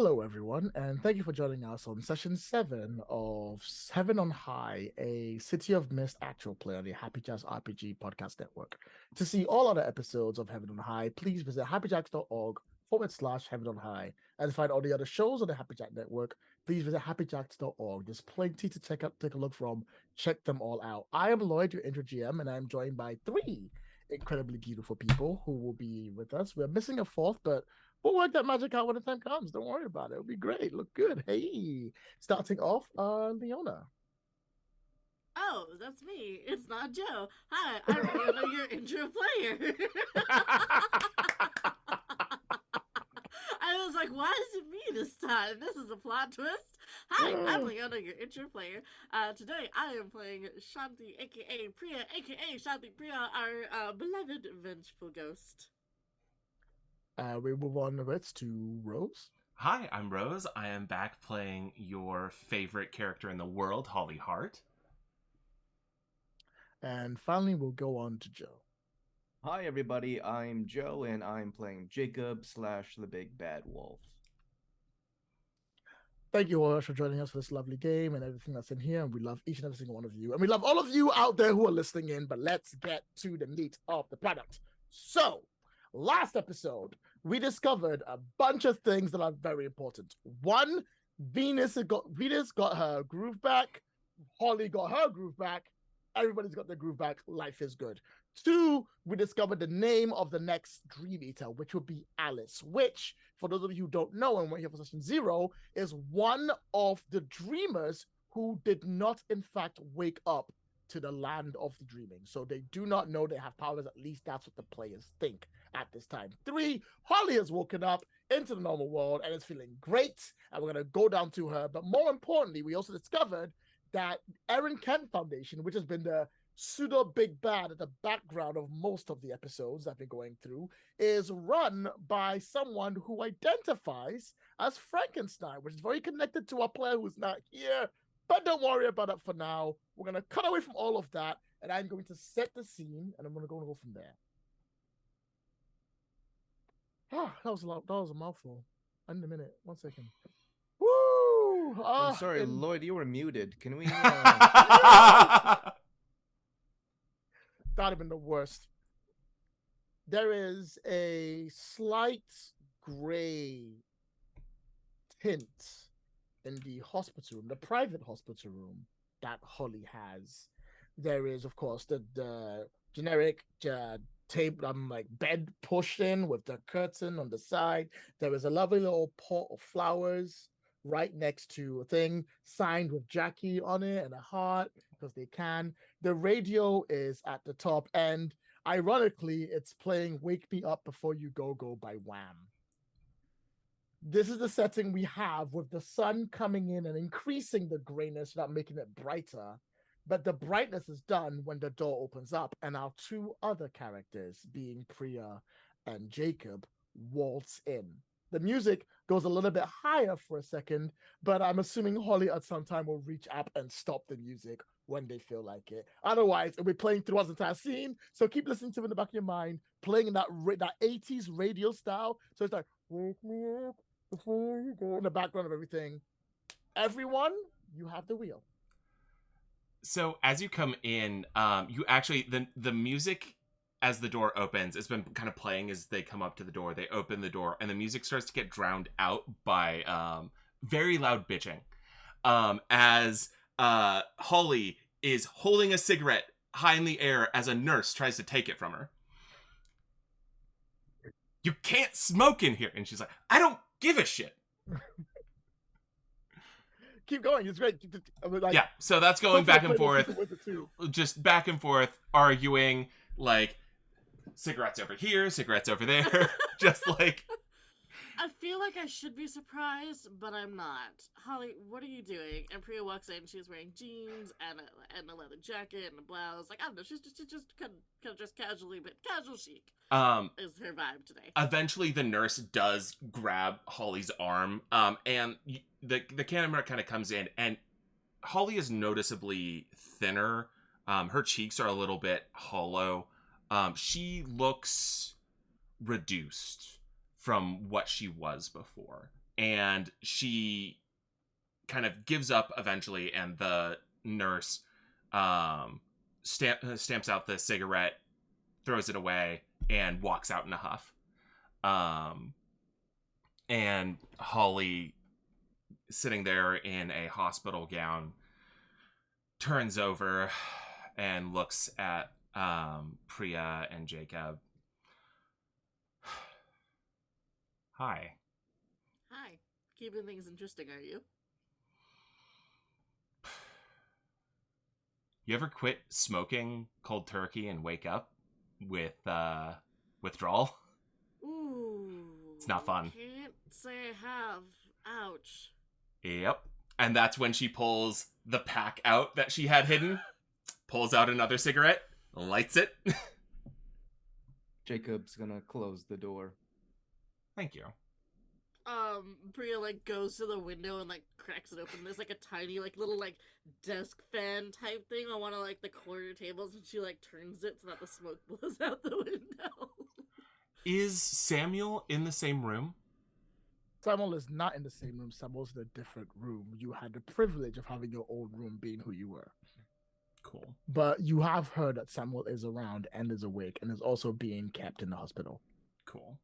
Hello, everyone, and thank you for joining us on session 7 of Heaven on High, a City of Mist actual play on the Happy Jazz RPG podcast network. To see all other episodes of Heaven on High, please visit happyjacks.org/Heaven on High. And to find all the other shows on the Happy Jack network, please visit happyjacks.org. There's plenty to take a look from. Check them all out. I am Lloyd, your intro GM, and I'm joined by 3 incredibly beautiful people who will be with us. We're missing a fourth, but we'll work that magic out when the time comes. Don't worry about it. It'll be great. Look good. Hey, starting off, Leona. Oh, that's me. It's not Joe. Hi, I'm Leona, your intro player. I was like, why is it me this time? This is a plot twist. Hi, I'm Leona, your intro player. Today I am playing Shanti, aka Priya, aka Shanti Priya, our beloved vengeful ghost. We move on to Rose. Hi, I'm Rose. I am back playing your favorite character in the world, Holly Hart. And finally, we'll go on to Joe. Hi, everybody. I'm Joe, and I'm playing Jacob / the Big Bad Wolf. Thank you all for joining us for this lovely game and everything that's in here. And we love each and every single one of you. And we love all of you out there who are listening in. But let's get to the meat of the product. So, last episode, we discovered a bunch of things that are very important. One, Venus got her groove back. Holly got her groove back. Everybody's got their groove back. Life is good. 2, we discovered the name of the next Dream Eater, which would be Alice, which, for those of you who don't know and we're here for session 0, is one of the dreamers who did not, in fact, wake up to the land of the dreaming. So they do not know they have powers. At least that's what the players think at this time. 3, Holly has woken up into the normal world and is feeling great. And we're going to go down to her. But more importantly, we also discovered that Erin Kent Foundation, which has been the pseudo big bad at the background of most of the episodes I've been going through, is run by someone who identifies as Frankenstein, which is very connected to our player who's not here. But don't worry about it for now. We're going to cut away from all of that, and I'm going to set the scene, and I'm going to go from there. That was a mouthful. In a minute. 1 second. Woo! I'm sorry, Lloyd, you were muted. Can we... That would have been the worst. There is a slight gray tint in the hospital room, the private hospital room that Holly has. There is, of course, the generic table, bed pushed in with the curtain on the side. There is a lovely little pot of flowers right next to a thing signed with Jackie on it and a heart because they can. The radio is at the top, and ironically, it's playing Wake Me Up Before You Go Go by Wham. This is the setting we have with the sun coming in and increasing the grayness without making it brighter. But the brightness is done when the door opens up and our 2 other characters, being Priya and Jacob, waltz in. The music goes a little bit higher for a second, but I'm assuming Holly at some time will reach up and stop the music when they feel like it. Otherwise, it'll be playing throughout the entire scene, so keep listening to it in the back of your mind, playing in that 80s radio style. So it's like, wake me up before you go, in the background of everything. Everyone, you have the wheel. So as you come in, you actually, the music as the door opens, it's been kind of playing as they come up to the door. They open the door, and the music starts to get drowned out by very loud bitching. As Holly is holding a cigarette high in the air as a nurse tries to take it from her. You can't smoke in here. And she's like, I don't give a shit. Keep going. It's great. Yeah, so that's going back and forth. Just back and forth, arguing, like, cigarettes over here, cigarettes over there. Just like... I feel like I should be surprised, but I'm not. Holly, what are you doing? And Priya walks in. She's wearing jeans and a leather jacket and a blouse. Like, I don't know. She's just kind of just casually, but casual chic. Is her vibe today. Eventually, the nurse does grab Holly's arm, and the camera kind of comes in, and Holly is noticeably thinner. Her cheeks are a little bit hollow. She looks reduced from what she was before. and she kind of gives up eventually, and the nurse stamps out the cigarette, throws it away, and walks out in a huff. And Holly, sitting there in a hospital gown, turns over and looks at Priya and Jacob. Hi. Hi. Keeping things interesting, are you? You ever quit smoking cold turkey and wake up with withdrawal? Ooh. It's not fun. Can't say I have. Ouch. Yep. And that's when she pulls the pack out that she had hidden, pulls out another cigarette, lights it. Jacob's gonna close the door. Thank you. Priya, like, goes to the window and, like, cracks it open. There's, like, a tiny, like, little, like, desk fan type thing on one of, like, the corner tables, and she, like, turns it so that the smoke blows out the window. Is Samuel in the same room? Samuel is not in the same room. Samuel's in a different room. You had the privilege of having your own room being who you were. Cool. But you have heard that Samuel is around and is awake and is also being kept in the hospital. Cool.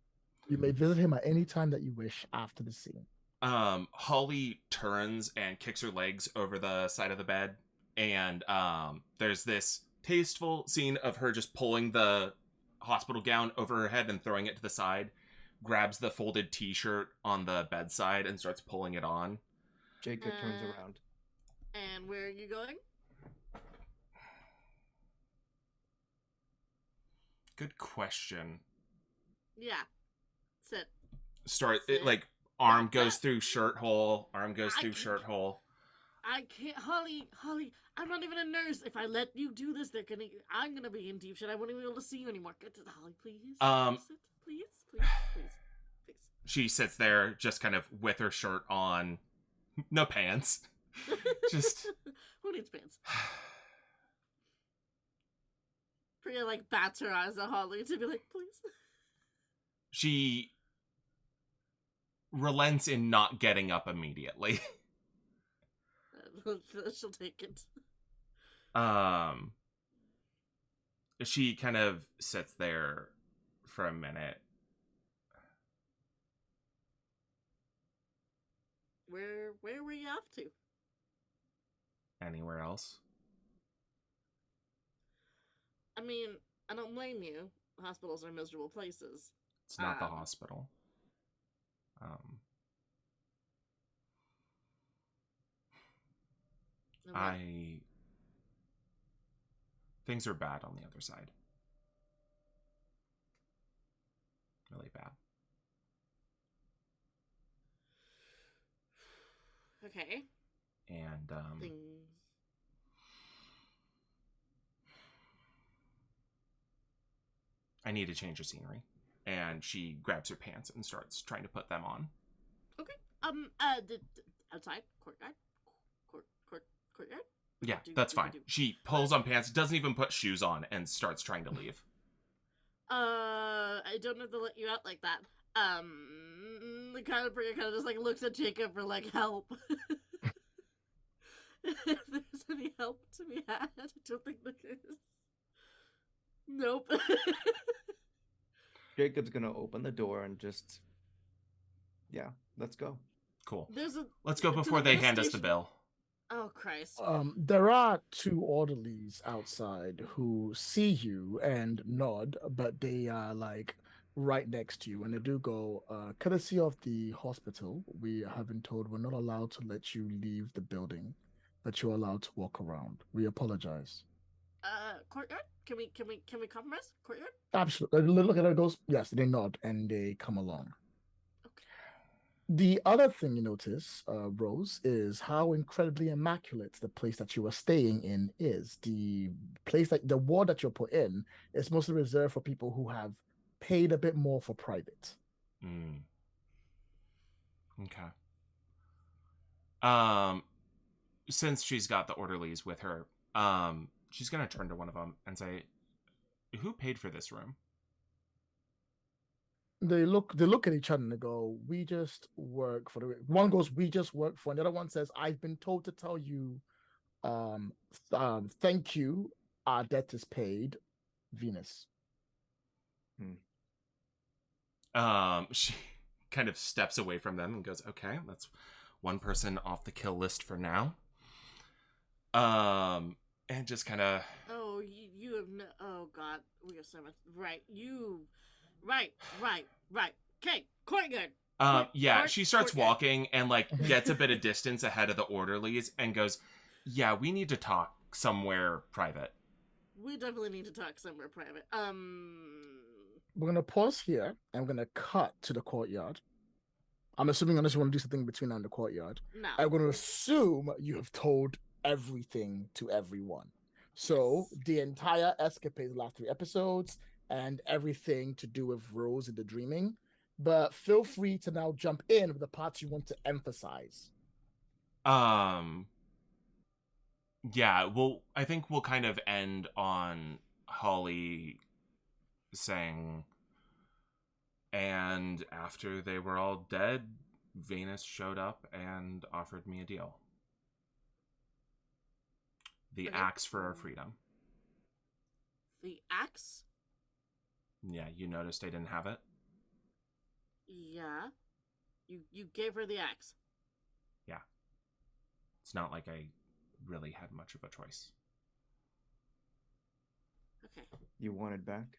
You may visit him at any time that you wish after the scene. Holly turns and kicks her legs over the side of the bed, and there's this tasteful scene of her just pulling the hospital gown over her head and throwing it to the side, grabs the folded t-shirt on the bedside and starts pulling it on. Jacob turns around. And where are you going? Good question. Yeah. Sit. Like, arm goes through shirt hole, arm goes through shirt hole. I can't, Holly, I'm not even a nurse. If I let you do this, I'm gonna be in deep shit. I won't even be able to see you anymore. Get to the Holly, please. Sit, please. She sits there just kind of with her shirt on, no pants. Just who needs pants? Priya, like, bats her eyes at Holly to be like, please. She relents in not getting up immediately. She'll take it. She kind of sits there for a minute. Where were you off to? Anywhere else? I mean, I don't blame you. Hospitals are miserable places. It's not the hospital. Things are bad on the other side. Really bad. Okay. And Things. I need to change the scenery. And she grabs her pants and starts trying to put them on. Okay. Outside courtyard. Courtyard. Yeah, that's fine. She pulls on pants, doesn't even put shoes on, and starts trying to leave. I don't have to let you out like that. The kind of just like looks at Jacob for like help. If there's any help to be had, I don't think there is. Nope. Jacob's gonna open the door and just, yeah, let's go. Cool. Let's go before they hand us the bill. Oh, Christ. There are two orderlies outside who see you and nod, but they are like right next to you, and they do go, courtesy of the hospital, we have been told we're not allowed to let you leave the building, but you're allowed to walk around. We apologize. Courtyard? Can we compromise? Courtyard? Absolutely. Look at it, goes, yes, they nod and they come along. The other thing you notice, Rose, is how incredibly immaculate the place that you are staying in is. The ward that you're put in is mostly reserved for people who have paid a bit more for private. Okay. Since she's got the orderlies with her, she's gonna turn to one of them and say, "Who paid for this room?" They look at each other and they go, "We just work for the." One goes, "We just work for," and the other one says, "I've been told to tell you, thank you. Our debt is paid, Venus." She kind of steps away from them and goes, "Okay, that's one person off the kill list for now." And just kind of. Oh, you have no. Oh God, we have so much. Right, you. Right. Okay, courtyard. Yeah, she starts Courtyard. walking and like gets a bit of distance ahead of the orderlies and goes, "Yeah, we need to talk somewhere private." We definitely need to talk somewhere private. We're gonna pause here and we're gonna cut to the courtyard. I'm assuming unless you want to do something between now and the courtyard. No. I'm going to assume you have told everything to everyone. So Yes. the entire escapade, the last 3 episodes, and everything to do with Rose and the dreaming. But feel free to now jump in with the parts you want to emphasize. Yeah, I think we'll kind of end on Holly saying, "And after they were all dead, Venus showed up and offered me a deal. The Okay. axe for our freedom." The axe? Yeah, you noticed I didn't have it? Yeah. You gave her the axe. Yeah. It's not like I really had much of a choice. Okay. You want it back?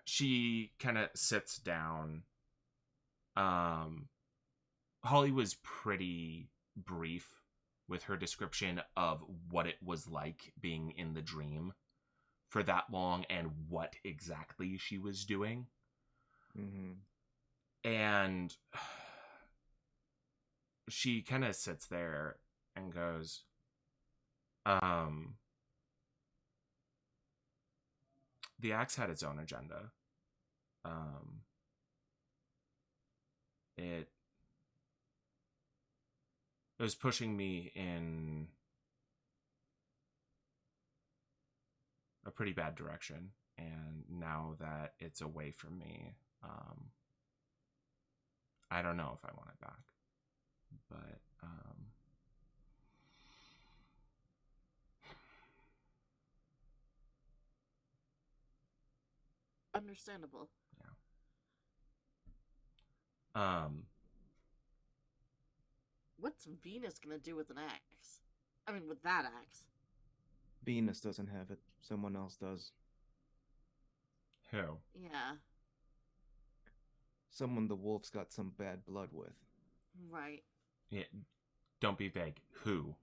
She kind of sits down. Holly was pretty brief with her description of what it was like being in the dream for that long and what exactly she was doing. Mm-hmm. And she kind of sits there and goes, the axe had its own agenda. It was pushing me in a pretty bad direction, and now that it's away from me, I don't know if I want it back. But Understandable. yeah. What's Venus gonna do with an axe? I mean, with that axe. Venus doesn't have it. Someone else does. Who? Yeah. Someone the wolf's got some bad blood with. Right. Yeah. Don't be vague. Who?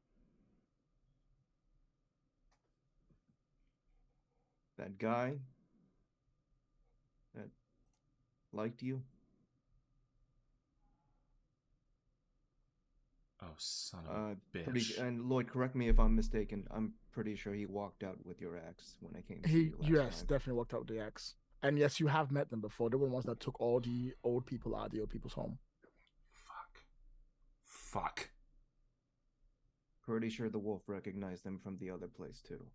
That guy that liked you. Oh, son of a bitch. And Lloyd, correct me if I'm mistaken. I'm pretty sure he walked out with your axe when I came to see you last Yes, time. definitely walked out with the axe. And yes, you have met them before. They were the ones that took all the old people out of the old people's home. Fuck. Pretty sure the wolf recognized them from the other place too.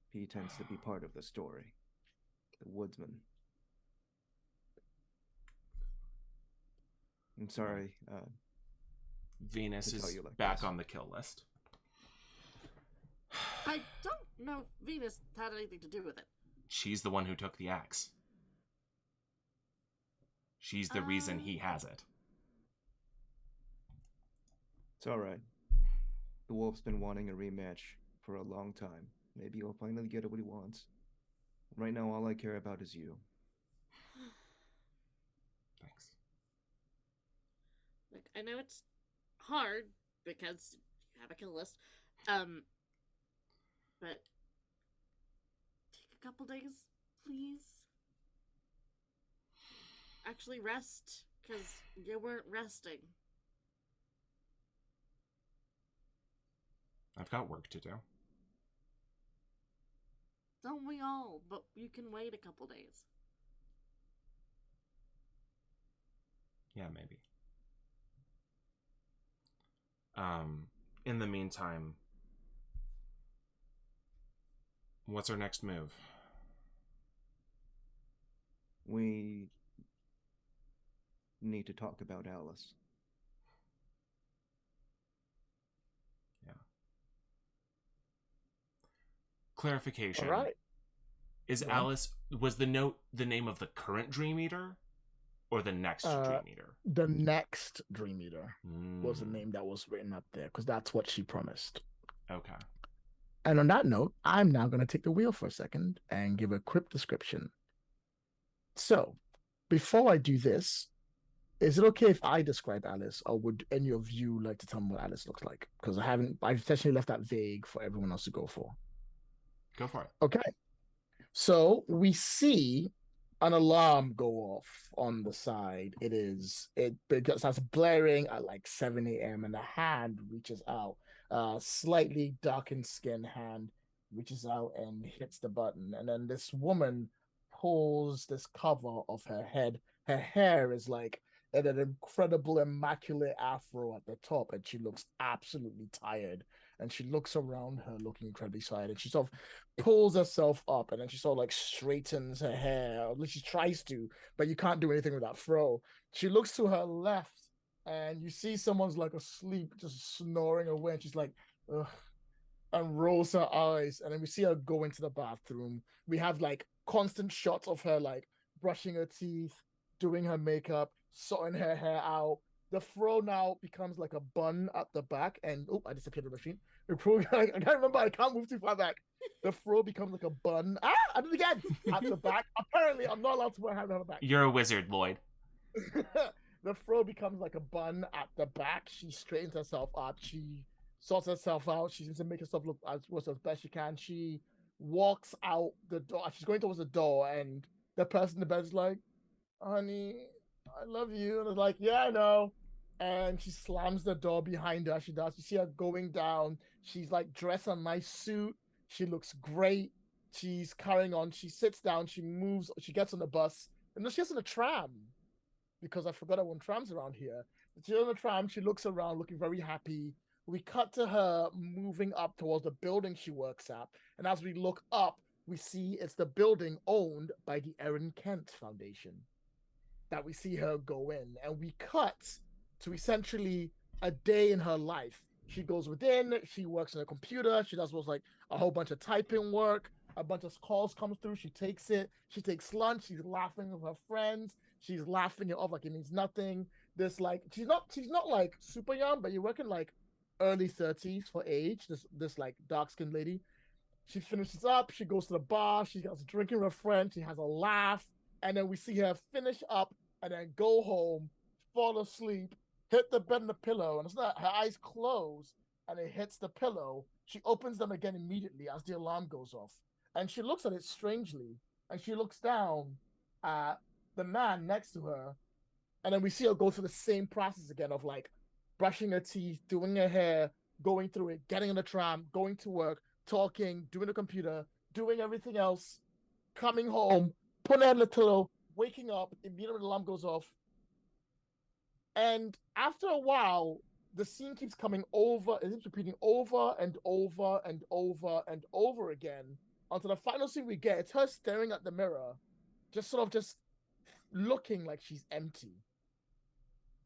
He tends to be part of the story. The woodsman. I'm sorry. Venus to tell is you like back this. on the kill list. I don't know if Venus had anything to do with it. She's the one who took the axe. She's the reason he has it. It's alright. The wolf's been wanting a rematch for a long time. Maybe he'll finally get what he wants. Right now, all I care about is you. Thanks. Like, I know it's hard because you have a kill list. But take a couple days, please. Actually rest, because you weren't resting. I've got work to do. Don't we all? But you can wait a couple days. Yeah, maybe. In the meantime, what's our next move? We need to talk about Alice. Yeah. Clarification. All right. Is Go on. Alice, was the note the name of the current Dream Eater or the next Dream Eater? The next Dream Eater was the Mm, name that was written up there because that's what she promised. okay. And on that note, I'm now going to take the wheel for a second and give a quick description. So, before I do this, is it okay if I describe Alice, or would any of you like to tell me what Alice looks like? Because I've intentionally left that vague for everyone else to go for. Go for it. Okay. So we see an alarm go off on the side. It starts blaring at like 7 a.m. and a hand reaches out. Slightly darkened skin hand reaches out and hits the button. And then this woman pulls this cover of her head. Her hair is like an incredible immaculate afro at the top, and she looks absolutely tired. And she looks around her looking incredibly tired, and she sort of pulls herself up, and then she sort of like straightens her hair, or at least she tries to, but you can't do anything with that fro. She looks to her left, and you see someone's like asleep, just snoring away, and she's like, ugh, and rolls her eyes, and then we see her go into the bathroom. We have like constant shots of her like brushing her teeth, doing her makeup, sorting her hair out. The fro now becomes like a bun at the back, and oh, I disappeared on the screen. I can't remember. I can't move too far back. The fro becomes like a bun. Ah, I did it again at the back. Apparently, I'm not allowed to wear hair on the back. You're a wizard, Lloyd. The fro becomes like a bun at the back. She straightens herself up. She sorts herself out. She seems to make herself look as best she can. She walks out the door. She's going towards the door, and the person in the bed's like, "Honey, I love you." And it's like, "Yeah, I know." And she slams the door behind her. She does. You see her going down. She's like dressed in a nice suit. She looks great. She's carrying on. She sits down. She moves. She gets on the bus. And then she gets on a tram because I forgot I want trams around here. She's on the tram. She looks around, looking very happy. We cut to her moving up towards the building she works at. And as we look up, we see it's the building owned by the Erin Kent Foundation that we see her go in. And we cut to essentially a day in her life. She goes within, she works on a computer, she does what's like a whole bunch of typing work, a bunch of calls come through, she takes it, she takes lunch, she's laughing with her friends, she's laughing it off like it means nothing. This like she's not like super young, but you're working like early 30s for age, this like dark-skinned lady. She finishes up, she goes to the bar, she gets drinking with her friend, she has a laugh, and then we see her finish up and then go home, fall asleep, hit the bed and the pillow, and it's not her eyes close, and it hits the pillow. She opens them again immediately as the alarm goes off, and she looks at it strangely, and she looks down at the man next to her, and then we see her go through the same process again of like brushing her teeth, doing her hair, going through it, getting in the tram, going to work, talking, doing the computer, doing everything else, coming home, putting her in the pillow, waking up, immediately the alarm goes off. And after a while, the scene keeps coming over, it keeps repeating over and over and over and over again until the final scene we get, it's her staring at the mirror, just sort of just looking like she's empty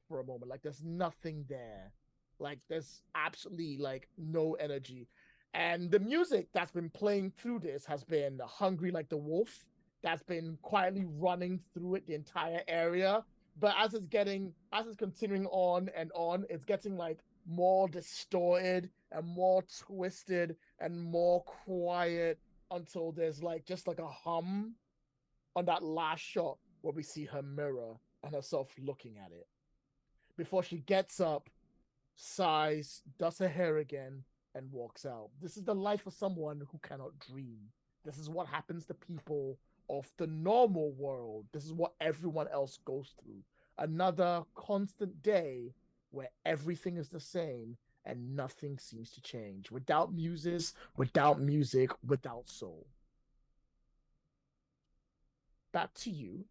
for a moment. Like there's nothing there. Like there's absolutely like no energy. And the music that's been playing through this has been Hungry Like the Wolf. That's been quietly running through it the entire area. But as it's continuing on and on, it's getting like more distorted and more twisted and more quiet until there's like just like a hum on that last shot where we see her mirror and herself looking at it. Before she gets up, sighs, does her hair again, and walks out. This is the life of someone who cannot dream. This is what happens to people of the normal world. This is what everyone else goes through. Another constant day where everything is the same and nothing seems to change. Without music, without soul. Back to you.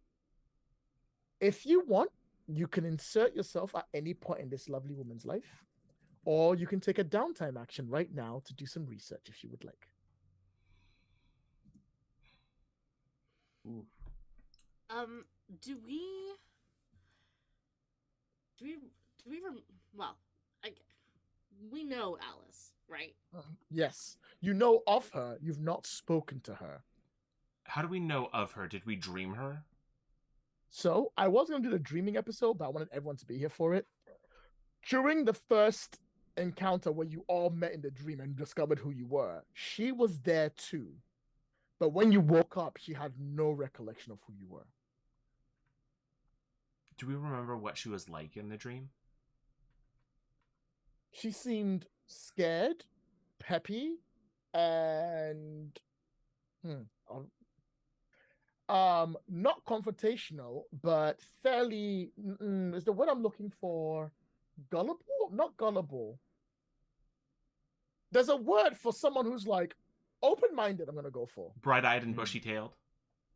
If you want, you can insert yourself at any point in this lovely woman's life, or you can take a downtime action right now to do some research if you would like. Ooh. Do we? Do we? Do we? Well, I, we know Alice, right? Yes, you know of her. You've not spoken to her. How do we know of her? Did we dream her? So I was going to do the dreaming episode, but I wanted everyone to be here for it. During the first encounter where you all met in the dream and discovered who you were, she was there too. But when you woke up, she had no recollection of who you were. Do we remember what she was like in the dream? She seemed scared, peppy, and not confrontational, but fairly is the word I'm looking for. Gullible? Not gullible. There's a word for someone who's like open-minded. I'm gonna go for Bright-eyed and bushy-tailed.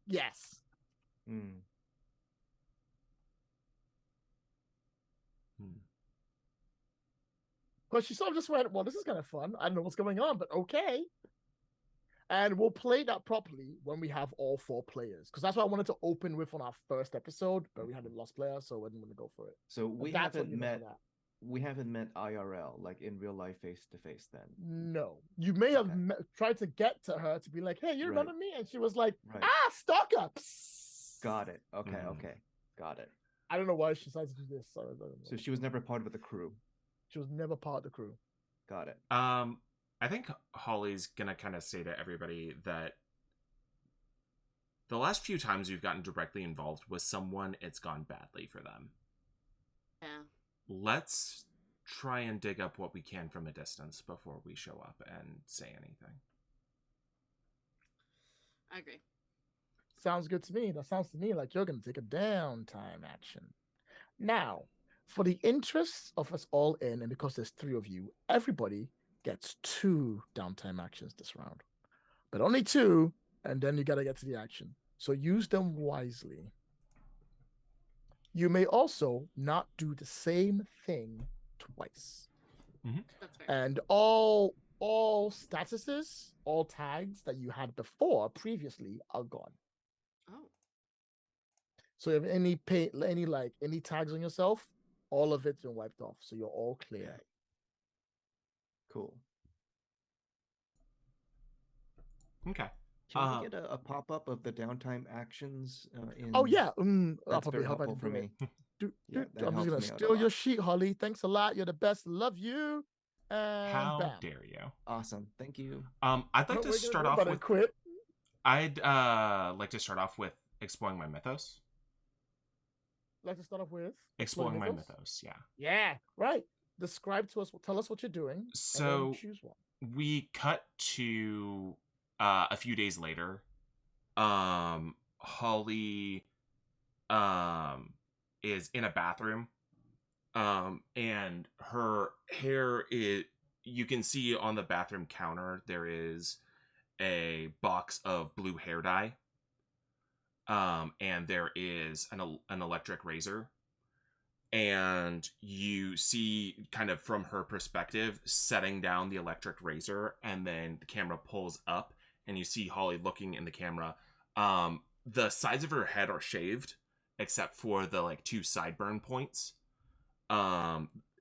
yes. But she sort of just went, well, this is kind of fun. I don't know what's going on, but okay. And we'll play that properly when we have all 4 players. Because that's what I wanted to open with on our first episode, but we had a lost player, so I didn't want to go for it. So But we that's what haven't you know for met. that. We haven't met IRL, like in real life, face to face. Then No. You may have Okay. tried to get to her to be like, hey, you Right. remember me? And she was like, Right. stalker. Psst. Got it. Okay. Okay. Got it. I don't know why she decided to do this. So, I don't know. So she was never part of the crew. She was never part of the crew. Got it. I think Holly's gonna kind of say to everybody that the last few times you've gotten directly involved with someone, it's gone badly for them. Yeah. Let's try and dig up what we can from a distance before we show up and say anything. I agree. Sounds good to me. That sounds to me like you're going to take a downtime action. Now, for the interests of us all in, and because there's 3 of you, everybody gets 2 downtime actions this round. But only 2, and then you got to get to the action. So use them wisely. You may also not do the same thing twice. That's fair. And all statuses, all tags that you had before previously are gone. Oh. So if any any tags on yourself, all of it's been wiped off. So you're all clear. Okay. Cool. Okay. Can we get a pop up of the downtime actions? Oh yeah, I'll That's probably very help helpful for me. I'm that just helps gonna me out a steal your lot. sheet, Holly. Thanks a lot. You're the best. Love you. And How bam. dare you? Awesome. Thank you. I'd like No, to we're start gonna off with. quit. I'd like to start off with exploring my mythos. Like to start off with Exploring my mythos. Yeah. Yeah, right. Describe to us. Tell us what you're doing. So and then choose one. we cut to a few days later. Holly is in a bathroom. And her hair is, you can see on the bathroom counter there is a box of blue hair dye. And there is an electric razor. And you see, kind of from her perspective, setting down the electric razor, and then the camera pulls up, and you see Holly looking in the camera. The sides of her head are shaved, except for the 2 sideburn points.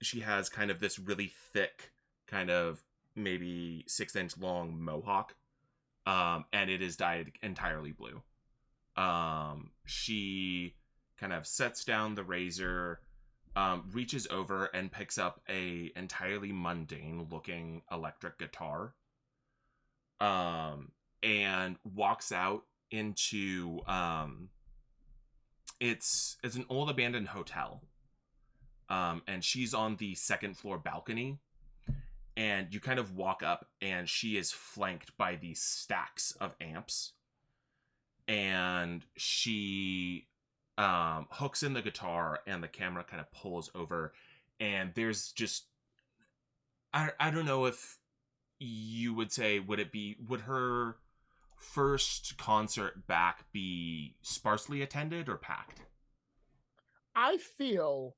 She has kind of this really thick, kind of maybe 6-inch long mohawk, and it is dyed entirely blue. She kind of sets down the razor, reaches over and picks up a entirely mundane looking electric guitar, and walks out into it's an old abandoned hotel, and she's on the 2nd floor balcony, and you kind of walk up and she is flanked by these stacks of amps, and she hooks in the guitar, and the camera kind of pulls over, and there's just I don't know if you would say, would her first concert back be sparsely attended or packed? I feel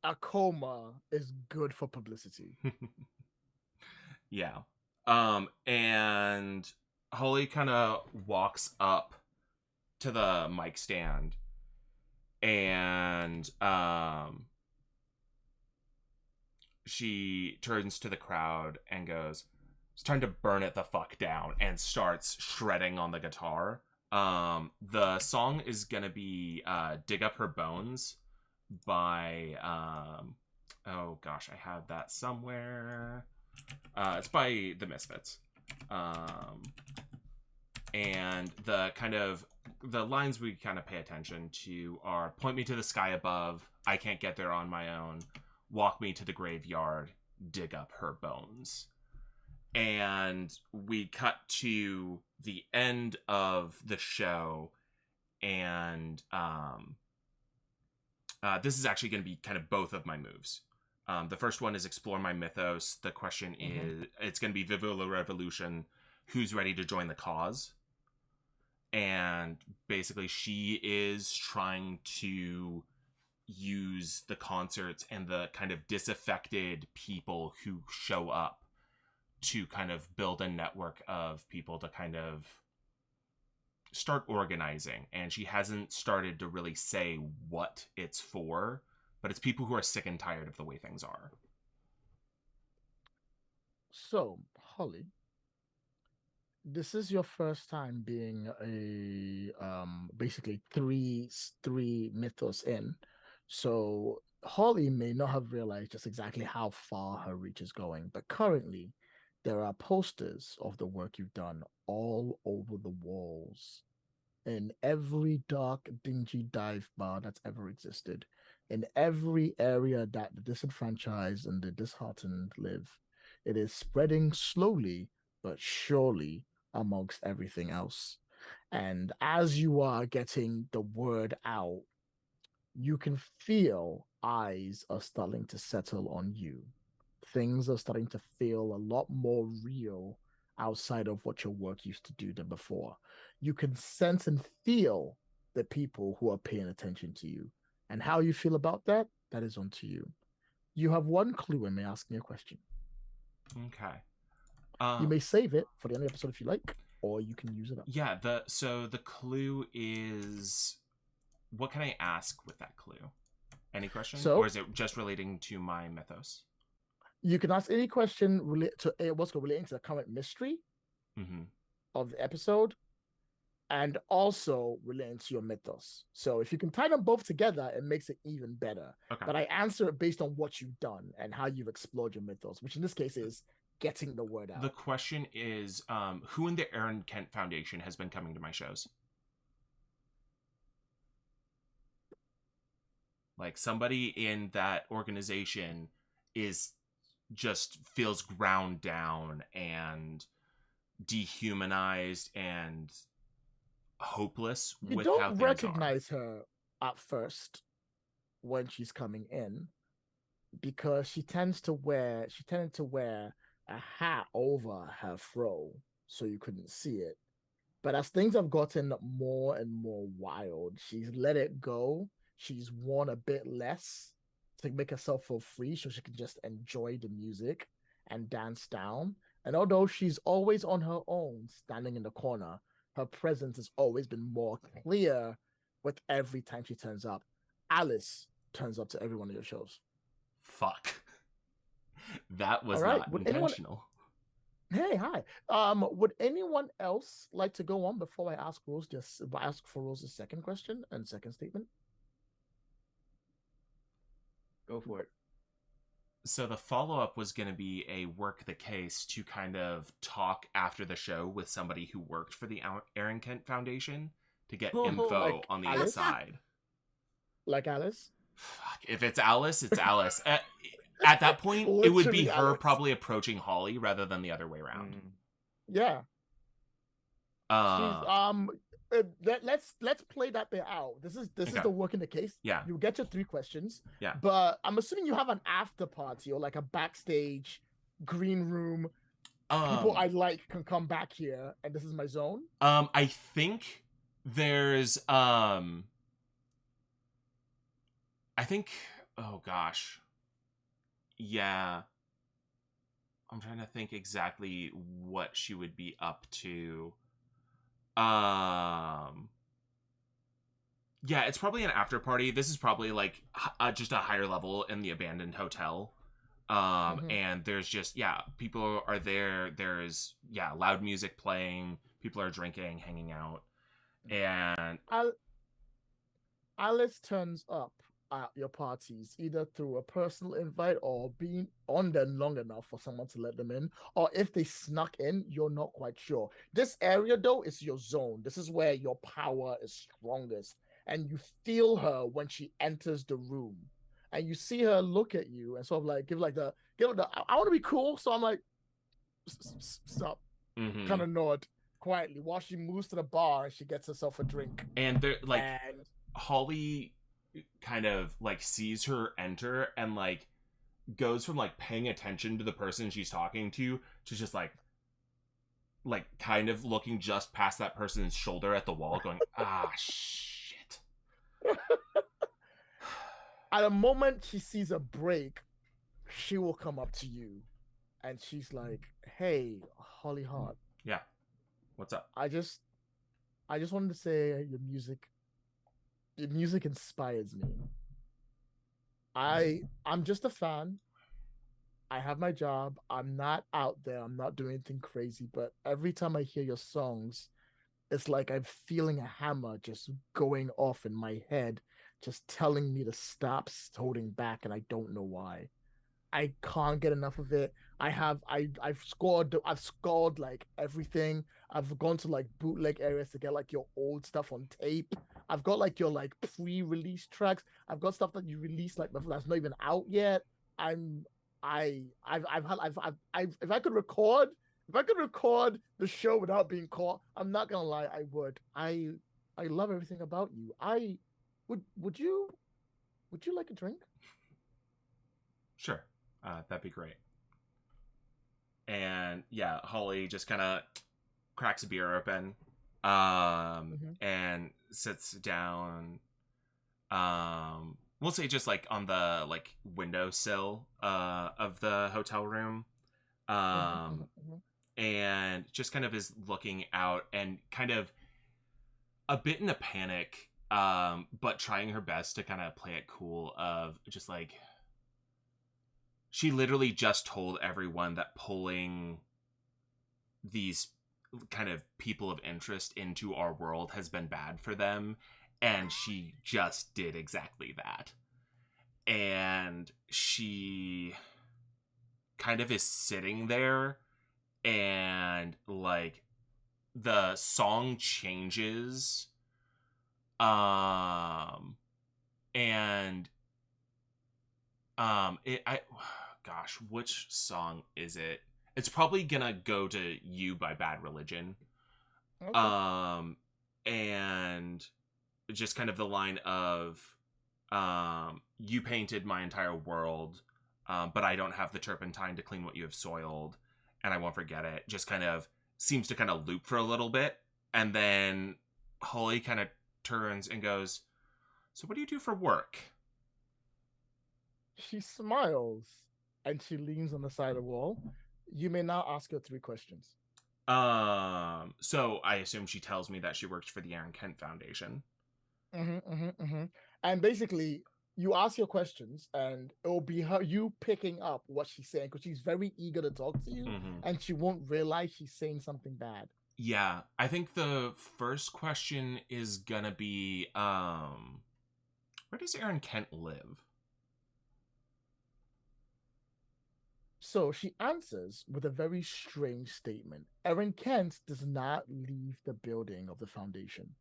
a coma is good for publicity. Yeah. And Holly kind of walks up to the mic stand, and she turns to the crowd and goes, "It's time to burn it the fuck down," and starts shredding on the guitar. The song is gonna be "Dig Up Her Bones" by oh gosh, I have that somewhere. It's by the Misfits. And the lines we kind of pay attention to are: "Point me to the sky above, I can't get there on my own. Walk me to the graveyard, dig up her bones." And we cut to the end of the show, and this is actually going to be kind of both of my moves. The first one is explore my mythos. The question is, it's going to be Viva la Revolution, who's ready to join the cause? And basically she is trying to use the concerts and the kind of disaffected people who show up to kind of build a network of people to kind of start organizing. And she hasn't started to really say what it's for, but it's people who are sick and tired of the way things are. So, Holly, this is your first time being a basically three mythos in. So Holly may not have realized just exactly how far her reach is going, but currently there are posters of the work you've done all over the walls in every dark, dingy dive bar that's ever existed, in every area that the disenfranchised and the disheartened live. It is spreading slowly but surely amongst everything else. And as you are getting the word out, you can feel eyes are starting to settle on you. Things are starting to feel a lot more real outside of what your work used to do than before. You can sense and feel the people who are paying attention to you. And how you feel about that, that is on to you. You have one clue and may ask me a question. Okay. You may save it for the end of the episode if you like, or you can use it up. Yeah, so the clue is, what can I ask with that clue? Any question? So, or is it just relating to my mythos? You can ask any question related to relating to the current mystery of the episode, and also relating to your mythos. So if you can tie them both together, it makes it even better. Okay. But I answer it based on what you've done and how you've explored your mythos, which in this case is getting the word out. The question is, who in the Aaron Kent Foundation has been coming to my shows? Like, somebody in that organization just feels ground down and dehumanized and hopeless with how things are. You don't recognize her at first when she's coming in, because she tended to wear a hat over her fro so you couldn't see it. But as things have gotten more and more wild, she's let it go. She's worn a bit less to make herself feel free so she can just enjoy the music and dance down. And although she's always on her own, standing in the corner, her presence has always been more clear with every time she turns up. Alice turns up to every one of your shows. Fuck. That was right. not intentional. Hey, hi. Would anyone else like to go on before I ask for Rose's second question and second statement? Go for it. So the follow-up was going to be a work the case to kind of talk after the show with somebody who worked for the Aaron Kent Foundation to get info on the inside. Like Alice? Fuck. If it's Alice, it's Alice. At that point, it would be her probably approaching Holly rather than the other way around. Yeah. Let's play that bit out. This is the work in the case. Yeah. You get your 3 questions. Yeah. But I'm assuming you have an after party or like a backstage green room. People I like can come back here, and this is my zone. I think there's oh gosh. Yeah. I'm trying to think exactly what she would be up to. Yeah, it's probably an after party. This is probably like just a higher level in the abandoned hotel. And there's just, people are there. There's, loud music playing. People are drinking, hanging out. And Alice turns up at your parties either through a personal invite or being on them long enough for someone to let them in, or if they snuck in, you're not quite sure. This area, though, is your zone. This is where your power is strongest, and you feel her when she enters the room, and you see her look at you and sort of like give the I want to be cool, so I'm like, stop, kind of nod quietly while she moves to the bar and she gets herself a drink. And they're like, Holly kind of like sees her enter and like goes from like paying attention to the person she's talking to just like kind of looking just past that person's shoulder at the wall going, shit. At a moment she sees a break, she will come up to you and she's like, hey, Holly Hart. Yeah. What's up? I just wanted to say your music inspires me. I'm just a fan. I have my job. I'm not out there. I'm not doing anything crazy. But every time I hear your songs, it's like I'm feeling a hammer just going off in my head, just telling me to stop holding back, and I don't know why. I can't get enough of it. I've scored like everything. I've gone to like bootleg areas to get like your old stuff on tape. I've got like your like pre-release tracks. I've got stuff that you released like that's not even out yet. If I could record the show without being caught, I'm not gonna lie, I would. I love everything about you. Would you like a drink? Sure. That'd be great. And Holly just kind of cracks a beer open, and sits down. We'll say just like on the like windowsill of the hotel room, and just kind of is looking out and kind of a bit in a panic, but trying her best to kind of play it cool. Of just like, she literally just told everyone that pulling these kind of people of interest into our world has been bad for them. And she just did exactly that. And she kind of is sitting there and like the song changes. Which song is it? It's probably gonna go to You by Bad Religion. Okay. And just kind of the line of, you painted my entire world, but I don't have the turpentine to clean what you have soiled, and I won't forget it. Just kind of seems to kind of loop for a little bit, and then Holly kind of turns and goes, so what do you do for work? She smiles and she leans on the side of the wall. You may now ask her 3 questions. So I assume she tells me that she works for the Aaron Kent Foundation. And basically, you ask your questions, and it will be you picking up what she's saying, because she's very eager to talk to you, and she won't realize she's saying something bad. Yeah, I think the first question is gonna be, where does Aaron Kent live? So she answers with a very strange statement. Aaron Kent does not leave the building of the foundation.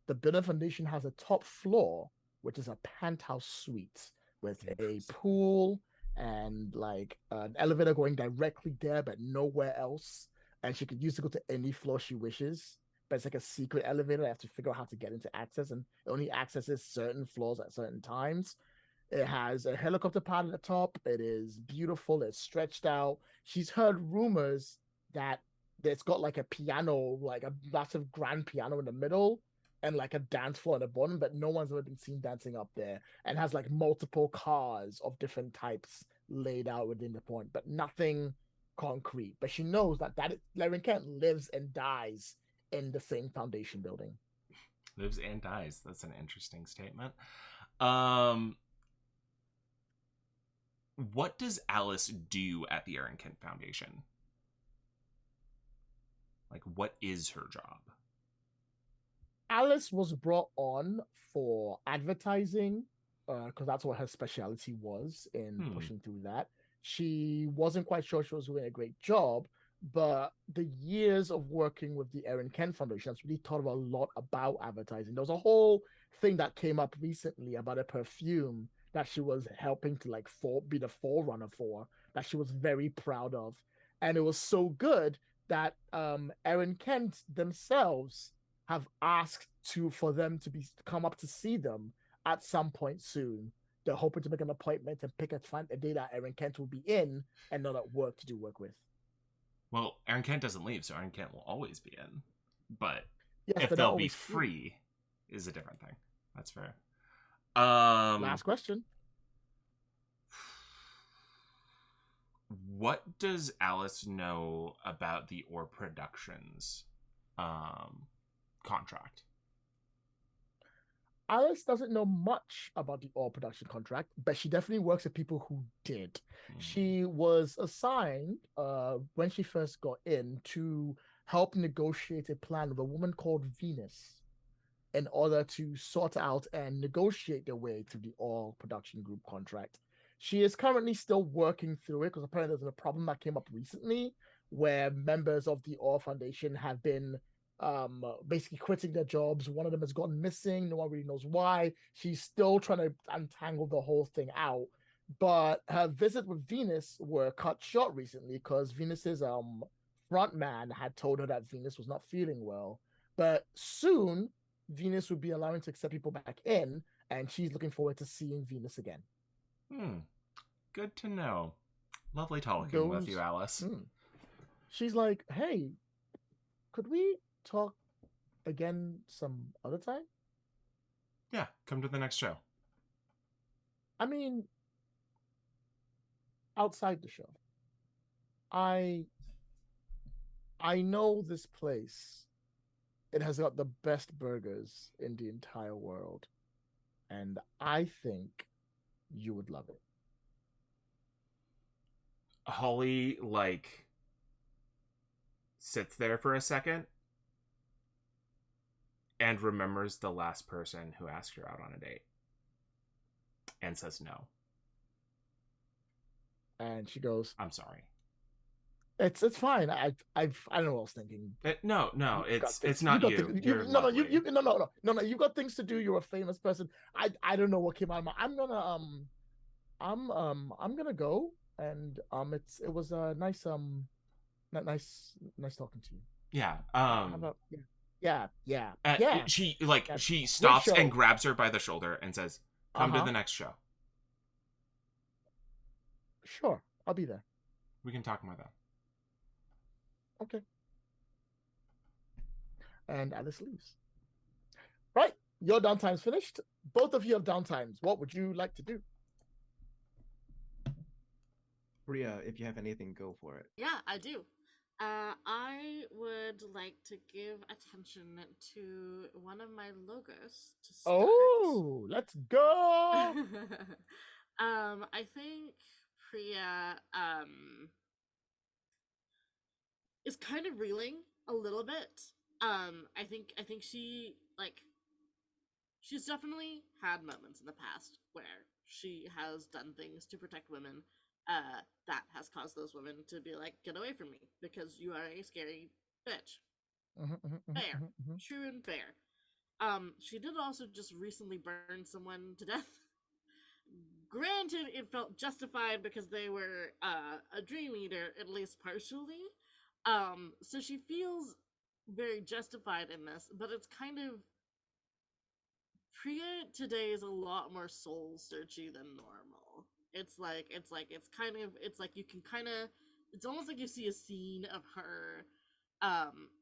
The building foundation has a top floor, which is a penthouse suite with a pool and like an elevator going directly there, but nowhere else. And she could use to go to any floor she wishes. But it's like a secret elevator. I have to figure out how to get into access, and it only accesses certain floors at certain times. It has a helicopter pad at the top. It is beautiful. It's stretched out. She's heard rumors that it's got like a piano, like a massive grand piano in the middle, and like a dance floor at the bottom, but no one's ever been seen dancing up there. And has like multiple cars of different types laid out within the point, but nothing concrete. But she knows that Larry Kent lives and dies in the same foundation building. Lives and dies. That's an interesting statement. What does Alice do at the Aaron Kent Foundation? Like, what is her job? Alice was brought on for advertising, because that's what her specialty was in pushing through that. She wasn't quite sure she was doing a great job, but the years of working with the Aaron Kent Foundation has really taught her a lot about advertising. There was a whole thing that came up recently about a perfume that she was helping to be the forerunner for, that she was very proud of. And it was so good that Aaron Kent themselves have asked for them to come up to see them at some point soon. They're hoping to make an appointment and find a day that Aaron Kent will be in and not at work to do work with. Well, Aaron Kent doesn't leave, so Aaron Kent will always be in. But yes, if but they'll be free is a different thing. That's fair. Last question. What does Alice know about the Orr Productions contract? Alice doesn't know much about the Orr production contract, but she definitely works with people who did. She was assigned, when she first got in, to help negotiate a plan with a woman called Venus in order to sort out and negotiate their way through the Orr production group contract. She is currently still working through it because apparently there's a problem that came up recently where members of the Orr Foundation have been basically quitting their jobs. One of them has gone missing. No one really knows why. She's still trying to untangle the whole thing out. But her visit with Venus were cut short recently because Venus's front man had told her that Venus was not feeling well. But soon, Venus will be allowing to accept people back in, and she's looking forward to seeing Venus again. Good to know. Lovely talking with you, Alice. She's like, hey, could we talk again some other time? Yeah, come to the next show. I mean, outside the show. I know this place. It has got the best burgers in the entire world. And I think you would love it. Holly, sits there for a second and remembers the last person who asked her out on a date and says no. And she goes, I'm sorry. It's fine. I don't know what I was thinking. No, it's not you. You're lovely. No. You got things to do. You're a famous person. I don't know what came out of my. I'm gonna go, and it was nice talking to you. Yeah. Yeah. She stops and grabs her by the shoulder and says, "Come to the next show." Sure, I'll be there. We can talk more then. Okay. And Alice leaves. Right, your downtime's finished. Both of you have downtimes. What would you like to do? Priya, if you have anything, go for it. Yeah, I do. I would like to give attention to one of my logos to start. Oh, let's go! I think Priya is kind of reeling a little bit. I think she's definitely had moments in the past where she has done things to protect women that has caused those women to be like, get away from me because you are a scary bitch. Fair. True and fair. She did also just recently burn someone to death. Granted, it felt justified because they were a dream eater, at least partially. So she feels very justified in this, but it's kind of Priya today is a lot more soul searchy than normal. It's almost like you see a scene of her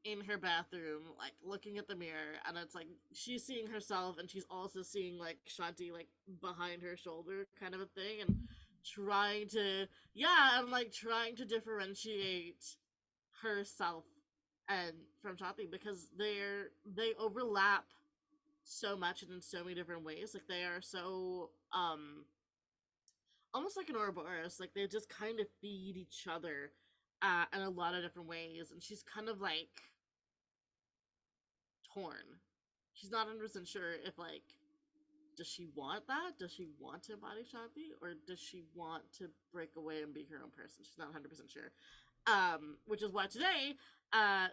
in her bathroom, like looking at the mirror, and it's like she's seeing herself and she's also seeing like Shanti like behind her shoulder kind of a thing, and trying to differentiate herself and from Shanti because they overlap so much and in so many different ways. Like they are so almost like an Ouroboros. Like they just kind of feed each other in a lot of different ways, and she's kind of like torn. She's not 100% sure if like does she want that? Does she want to embody Shanti, or does she want to break away and be her own person? She's not 100% sure. Which is why today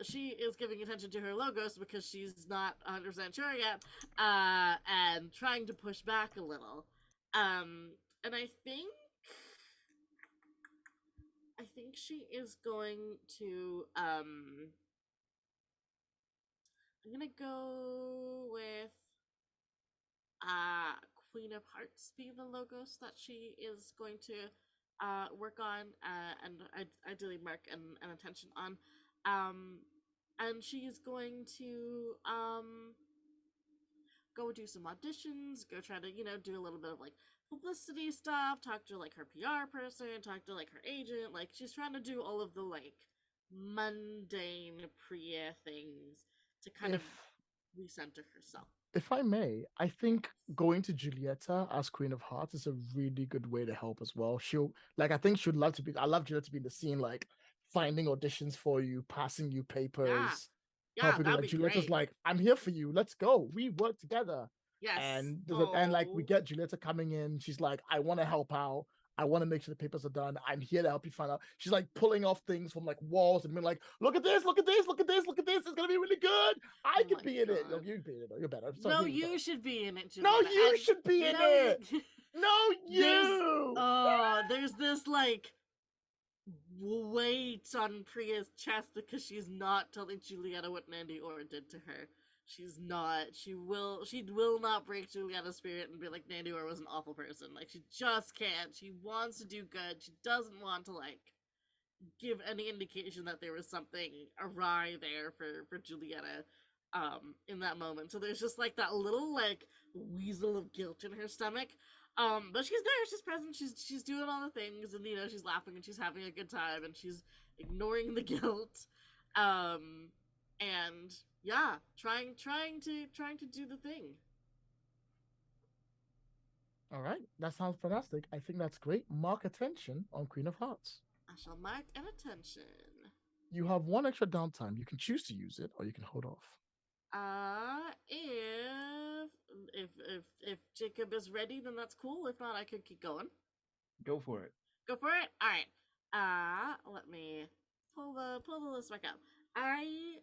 she is giving attention to her logos because she's not 100% sure yet, and trying to push back a little. And I think she is going to I'm gonna go with Queen of Hearts be the logos that she is going to work on, and ideally mark an attention on. And she's going to go do some auditions, go try to, do a little bit of like publicity stuff, talk to like her PR person, talk to like her agent. Like she's trying to do all of the like mundane Priya things to kind of recenter herself. If I may, I think going to Julieta as Queen of Hearts is a really good way to help as well. I think she'd love to be, I love Julieta to be in the scene, like finding auditions for you, passing you papers, helping you. that'd Like be Julieta's great. like, I'm here for you. Let's go. We work together. Yes. And like we get Julieta coming in. She's like, I want to help out. I want to make sure the papers are done. I'm here to help you find out. She's like pulling off things from like walls and being like, look at this, look at this, look at this, look at this. It's gonna be really good. I could be in it. No, you be in it. You're better. Sorry, no, you should be in it, Julieta. No, you should be in it. No, you. There's this like weight on Priya's chest because she's not telling Julieta what Nandi Ora did to her. She's not. She will not break Julieta's spirit and be like, Nandi Ora was an awful person. Like, she just can't. She wants to do good. She doesn't want to, like, give any indication that there was something awry there for Julieta in that moment. So there's just, like, that little, like, weasel of guilt in her stomach. But she's there. She's present. She's doing all the things, and, she's laughing, and she's having a good time, and she's ignoring the guilt. And yeah, trying to do the thing. All right, that sounds fantastic. I think that's great. Mark attention on Queen of Hearts. I shall mark an attention. You have one extra downtime. You can choose to use it, or you can hold off. If Jacob is ready, then that's cool. If not, I could keep going. Go for it. Go for it. All right. Let me pull the list back up. I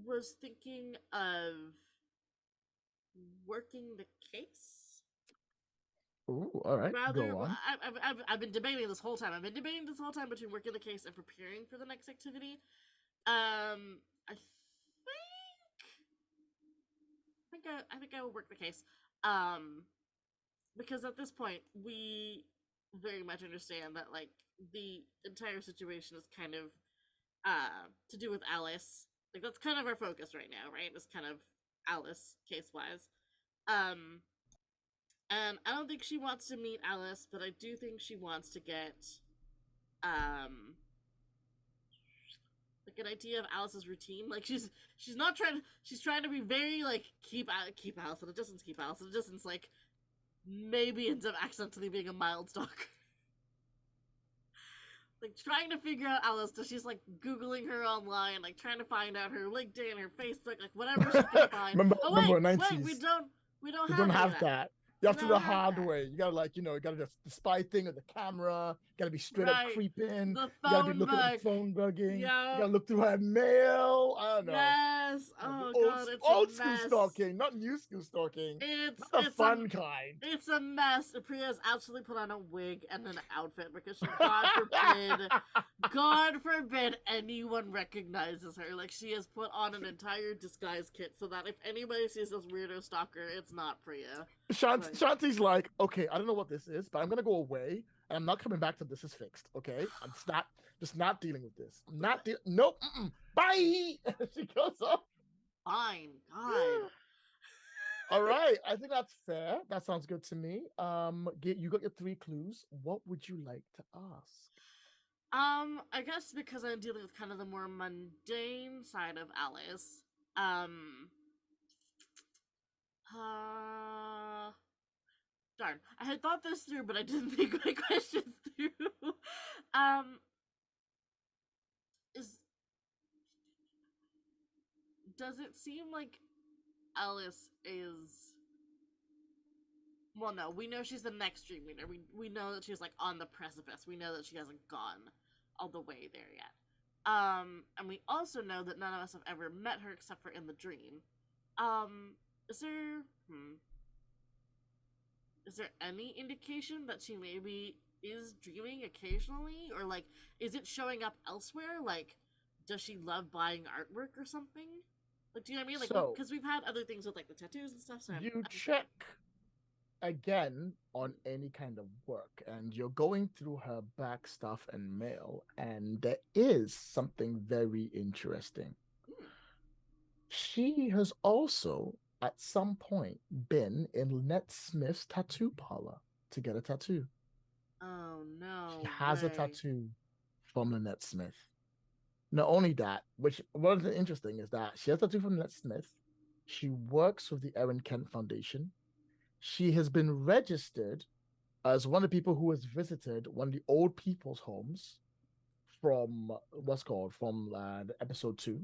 was thinking of working the case. Ooh, all right. Go on. I've been debating this whole time. Between working the case and preparing for the next activity. I think I will work the case. Because at this point we very much understand that like the entire situation is kind of to do with Alice. Like that's kind of our focus right now, right? It's kind of Alice case-wise. And I don't think she wants to meet Alice, but I do think she wants to get like an idea of Alice's routine. Like she's trying to be very like keep Alice at a distance, like maybe ends up accidentally being a mild stalker. Like trying to figure out Alice, so she's like Googling her online, like trying to find out her LinkedIn, her Facebook, like whatever she can find. remember 90s. Wait, we don't have that. You have to do the hard way. You gotta you gotta do the spy thing with the camera. You gotta be straight up creeping. The phone you gotta be looking at the phone bugging. Yeah. You gotta look through her mail. I don't know. Yes. Oh god, it's old school stalking, not new school stalking. It's the fun kind. It's a mess. Priya's absolutely put on a wig and an outfit because she, God forbid anyone recognizes her. Like she has put on an entire disguise kit so that if anybody sees this weirdo stalker, it's not Priya. Shanti's like, okay, I don't know what this is, but I'm gonna go away and I'm not coming back till this is fixed. Okay, I'm just not dealing with this. I'm not nope. Bye. She goes off. Fine. God. All right, I think that's fair. That sounds good to me. You got your 3 clues. What would you like to ask? I guess because I'm dealing with kind of the more mundane side of Alice. Darn. I had thought this through, but I didn't think my questions through. um, is does it seem like Alice is? Well, no. We know she's the next dream leader. We know that she's like on the precipice. We know that she hasn't gone all the way there yet. And we also know that none of us have ever met her except for in the dream. Is there? Is there any indication that she maybe is dreaming occasionally, or like, is it showing up elsewhere? Like, does she love buying artwork or something? Like, do you know what I mean? Like, So- because we've had other things with like the tattoos and stuff. So You I'm check again on any kind of work, and you're going through her back stuff and mail, and there is something very interesting. She has also, at some point, been in Lynette Smith's tattoo parlor to get a tattoo. Oh no! She has a way. tattoo from Lynette Smith. Not only that, which one of the interesting is that she has a tattoo from Lynette Smith. She works with the Erin Kent Foundation. She has been registered as one of the people who has visited one of the old people's homes from the episode 2.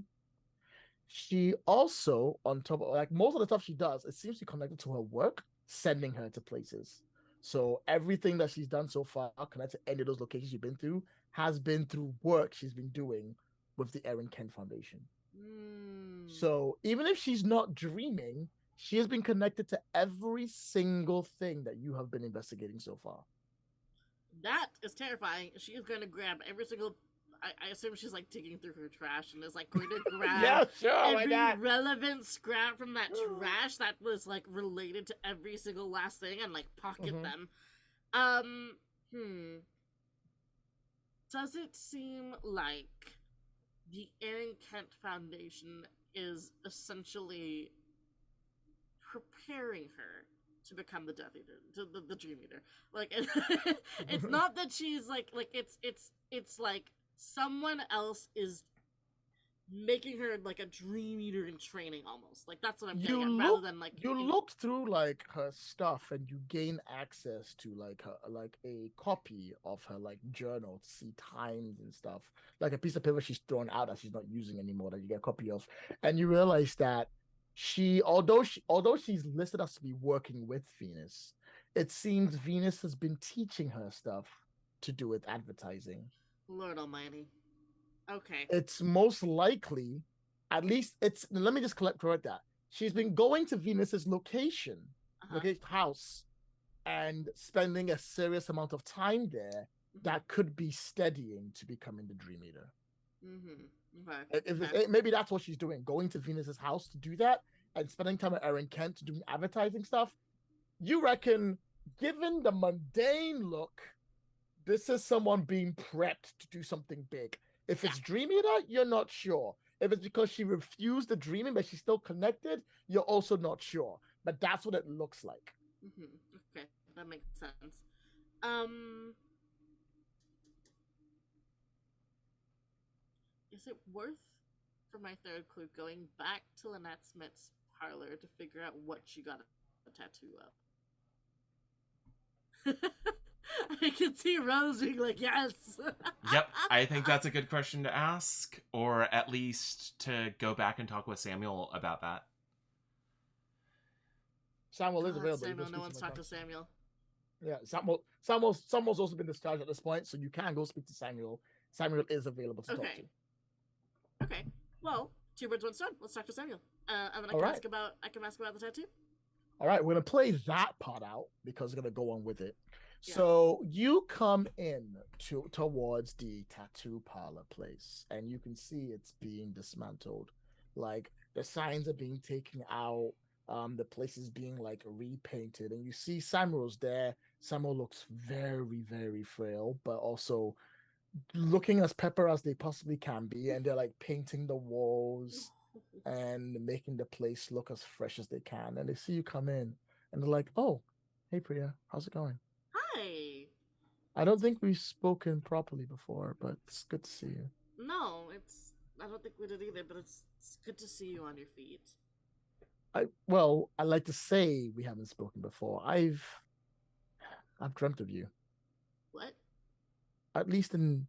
She also, on top of like most of the stuff she does, it seems to be connected to her work, sending her to places. So everything that she's done so far, connected to any of those locations she's been through, has been through work she's been doing with the Erin Kent Foundation. So even if she's not dreaming, she has been connected to every single thing that you have been investigating so far. That is terrifying. She is going to grab every single. I assume she's like digging through her trash and is like going to grab Yeah, sure, why every not? relevant scrap from that trash that was like related to every single last thing and like pocket them. Does it seem like the Erin Kent Foundation is essentially preparing her to become the Death Eater, the Dream Eater? Like, it's not that she's like it's like someone else is making her like a Dream Eater in training, almost. Like, that's what I'm getting at, rather than like you looked through like her stuff and you gain access to like her like a copy of her like journal to see times and stuff, like a piece of paper she's thrown out that she's not using anymore that you get a copy of, and you realize that although she's listed as to be working with Venus, it seems Venus has been teaching her stuff to do with advertising. Lord Almighty. Okay. It's most likely, at least let me just correct that. She's been going to Venus's location, house, and spending a serious amount of time there that could be steadying to becoming the Dream Eater. Okay. Maybe that's what she's doing, going to Venus's house to do that and spending time with Erin Kent doing advertising stuff. You reckon, given the mundane look, this is someone being prepped to do something big. If it's Dream Eater, you're not sure. If it's because she refused the dreaming, but she's still connected, you're also not sure. But that's what it looks like. Okay, that makes sense. Is it worth, for my third clue, going back to Lynette Smith's parlor to figure out what she got a tattoo of? I can see Rose being like, yes. Yep, I think that's a good question to ask, or at least to go back and talk with Samuel about that. Samuel is available. Samuel, no one's talked to Samuel. Yeah, Samuel's also been discharged at this point, so you can go speak to Samuel. Samuel is available to talk to. Okay. Well, 2 birds, 1 stone. Let's talk to Samuel, and then I can ask about the tattoo. All right, we're gonna play that part out because we're gonna go on with it. Yeah. So you come in towards the tattoo parlor place, and you can see it's being dismantled. Like, the signs are being taken out. The place is being like repainted, and you see Samuel's there. Samuel looks very, very frail, but also looking as pepper as they possibly can be, and they're like painting the walls and making the place look as fresh as they can. And they see you come in, and they're like, "Oh, hey Priya, how's it going?" Hi. I don't think we've spoken properly before, but it's good to see you. No, I don't think we did either, but it's good to see you on your feet. I like to say we haven't spoken before. I've dreamt of you, What? at least in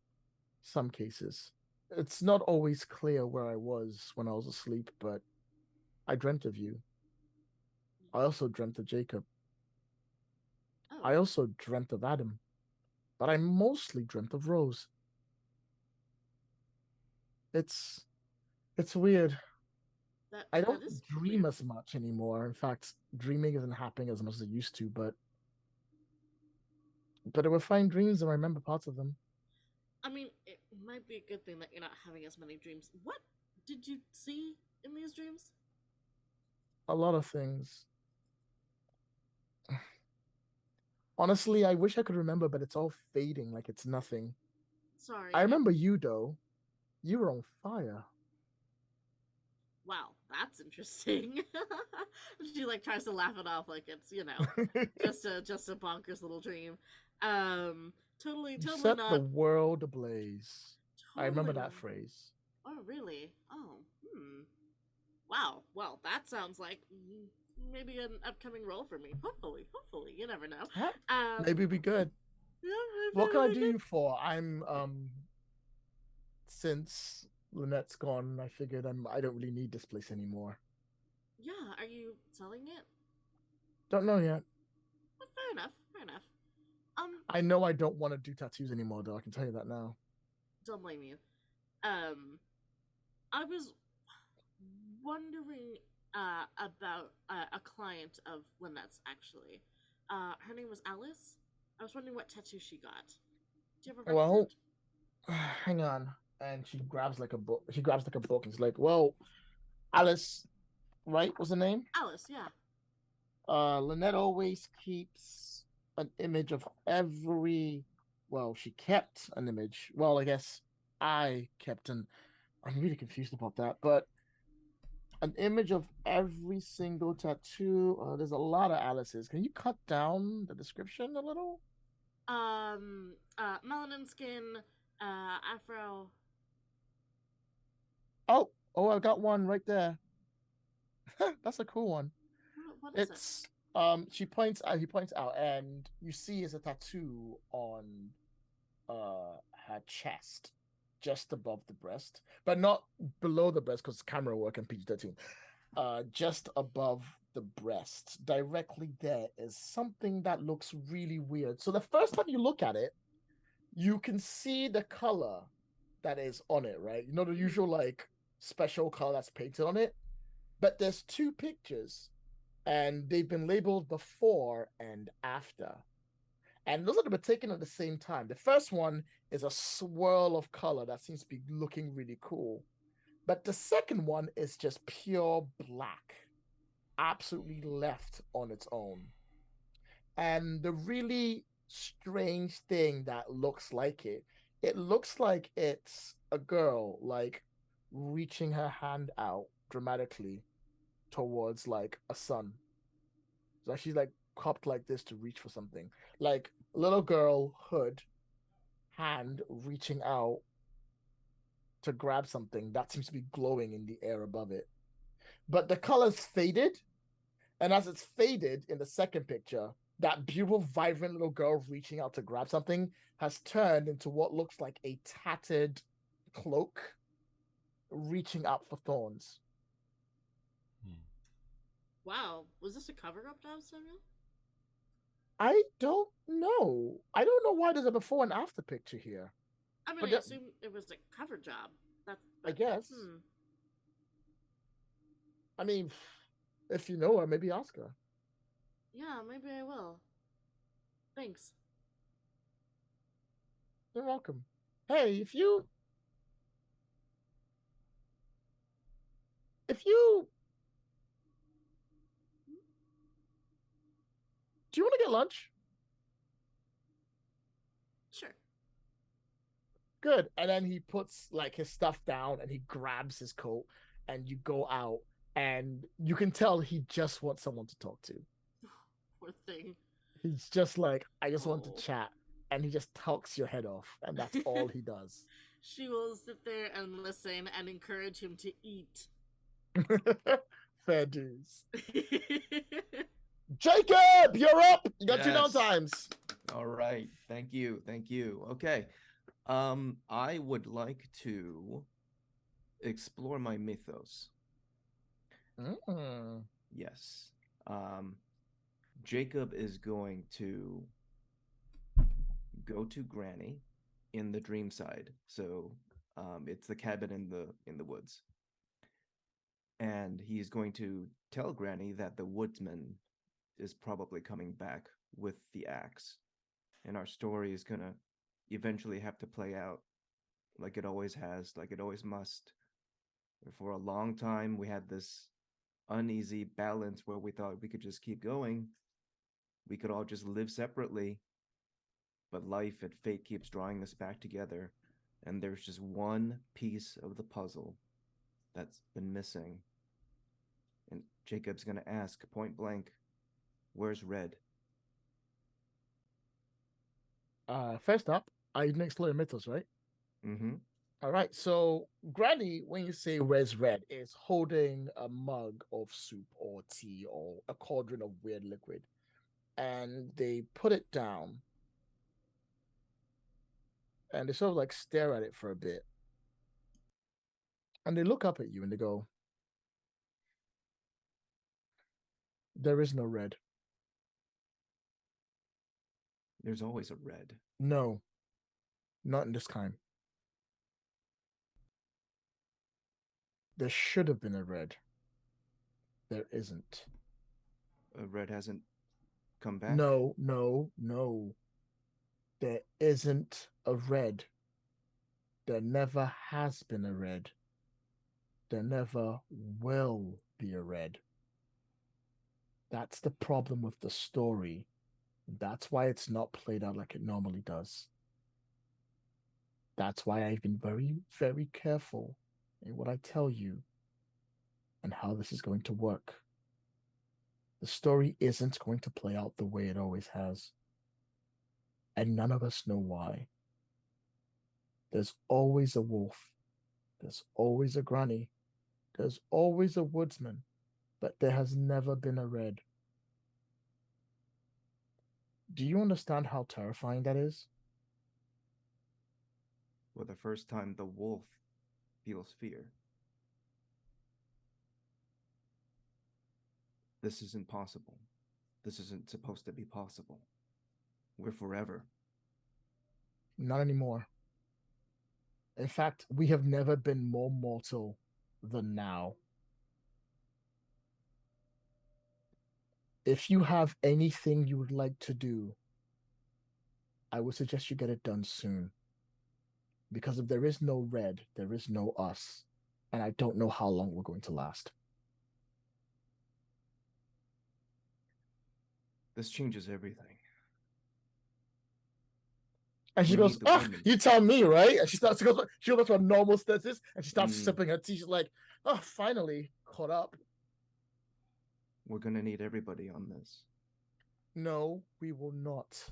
some cases. It's not always clear where I was when I was asleep, but I dreamt of you. I also dreamt of Jacob. I Oh, also dreamt of Adam, but I mostly dreamt of Rose. It's it's weird. that I that don't is dream weird. as much anymore. In fact, dreaming isn't happening as much as it used to, but it were fine dreams and I remember parts of them. I mean, it might be a good thing that you're not having as many dreams. What did you see in these dreams? A lot of things. Honestly, I wish I could remember, but it's all fading like it's nothing. I Sorry. remember you though. You were on fire. Wow, that's interesting. She like tries to laugh it off like it's just a bonkers little dream. Totally You totally set the not. world ablaze. I remember Totally. that phrase. Oh really? Oh hmm. Wow. Well, that sounds like maybe an upcoming role for me. Hopefully, you never know. Huh? Um, Maybe it'd be good. yeah, What can I do maybe. you for? I'm since Lynette's gone, I figured I don't really need this place anymore. Yeah, are you selling it? Don't know yet. Well, fair enough. Fair enough. Um, I know I don't want to do tattoos anymore though, I can tell you that now. don't blame you. Um, I was wondering about a client of Lynette's actually. Her name was Alice. I was wondering what tattoo she got. Do you have a Well, record? hang on. And she grabs like a book. She grabs like a book and she's like, well, Alice, right? Was the name? Alice, yeah. Lynette always keeps an image of every. Well, she kept an image. Well, I guess I kept an. I'm really confused about that, but an image of every single tattoo. There's a lot of Alice's. Can you cut down the description a little? Melanin skin, afro. Oh, I got one right there. That's a cool one. What is it? It's she points out he points out and you see is a tattoo on her chest just above the breast, but not below the breast because camera work and PG-13. Just above the breast, directly there is something that looks really weird. So the first time you look at it, you can see the color that is on it, right? You know the usual like special color that's painted on it, but there's two pictures and they've been labeled before and after. And those are taken at the same time. The first one is a swirl of color that seems to be looking really cool. But the second one is just pure black, absolutely left on its own. And the really strange thing that looks like it looks like it's a girl like reaching her hand out dramatically towards like a sun. So she's like cupped like this to reach for something. Like little girl hood hand reaching out to grab something that seems to be glowing in the air above it. But the color's faded, and as it's faded in the second picture, that beautiful, vibrant little girl reaching out to grab something has turned into what looks like a tattered cloak reaching out for thorns. Wow, was this a cover up job, Samuel? I don't know. I don't know why there's a before and after picture here. I mean, But I assume it was a cover job. I guess. Hmm. I mean, if you know her, maybe ask her. Yeah, maybe I will. Thanks. You're welcome. Hey, if you do you want to get lunch? Sure. Good. And then he puts like his stuff down and he grabs his coat and you go out and you can tell he just wants someone to talk to. Poor thing. He's just like, I just want to Oh. chat. And he just talks your head off. And that's all he does. She will sit there and listen and encourage him to eat. Fair dues. Jacob, you're up. You got two Yes. downtimes. All right. Thank you. Thank you. Okay. I would like to explore my mythos. Mm. Yes. Jacob is going to go to Granny in the dream side. So it's the cabin in the woods. And he's going to tell Granny that the woodsman is probably coming back with the axe. And our story is gonna eventually have to play out like it always has, like it always must. For a long time we had this uneasy balance where we thought we could just keep going. We could all just live separately. But life and fate keeps drawing us back together, and there's just one piece of the puzzle that's been missing. And Jacob's gonna ask point blank, where's Red? First up, I didn't explore mythos, right? Mm-hmm. All right. So Granny, when you say where's Red, is holding a mug of soup or tea or a cauldron of weird liquid. And they put it down. And they sort of like stare at it for a bit. And they look up at you and they go, there is no Red. There's always a Red. No, not in this time. There should have been a Red. There isn't. A Red hasn't come back? No, no, no. There isn't a Red. There never has been a Red. There never will be a Red. That's the problem with the story. That's why it's not played out like it normally does. That's why I've been very, very careful in what I tell you and how this is going to work. The story isn't going to play out the way it always has. And none of us know why. There's always a wolf. There's always a granny. There's always a woodsman. But there has never been a Red. Do you understand how terrifying that is? For the first time, the wolf feels fear. This isn't possible. This isn't supposed to be possible. We're forever. Not anymore. In fact, we have never been more mortal than now. If you have anything you would like to do, I would suggest you get it done soon. Because if there is no Red, there is no us. And I don't know how long we're going to last. This changes everything. And she We goes, need the "Ah, women." you tell me, right?" And she starts to go, she goes to a normal status and she starts Mm. sipping her tea. She's like, "Oh, finally caught up." We're gonna need everybody on this. No, we will not.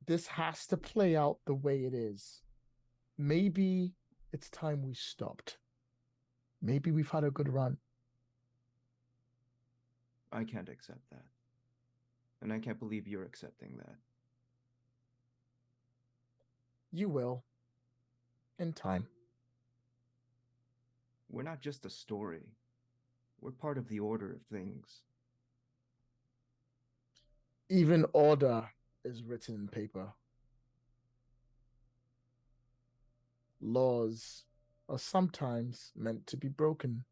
This has to play out the way it is. Maybe it's time we stopped. Maybe we've had a good run. I can't accept that. And I can't believe you're accepting that. You will. In time. We're not just a story. We're part of the order of things. Even order is written in paper. Laws are sometimes meant to be broken.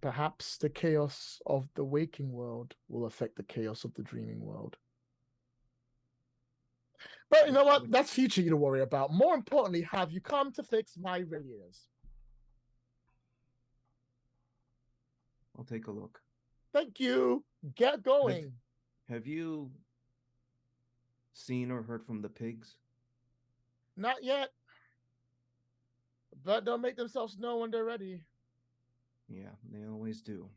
Perhaps the chaos of the waking world will affect the chaos of the dreaming world. But you know what? That's future you to worry about. More importantly, have you come to fix my radiators? I'll take a look. Thank you. Get going. Have you seen or heard from the pigs? Not yet. But they'll make themselves known when they're ready. Yeah, they always do.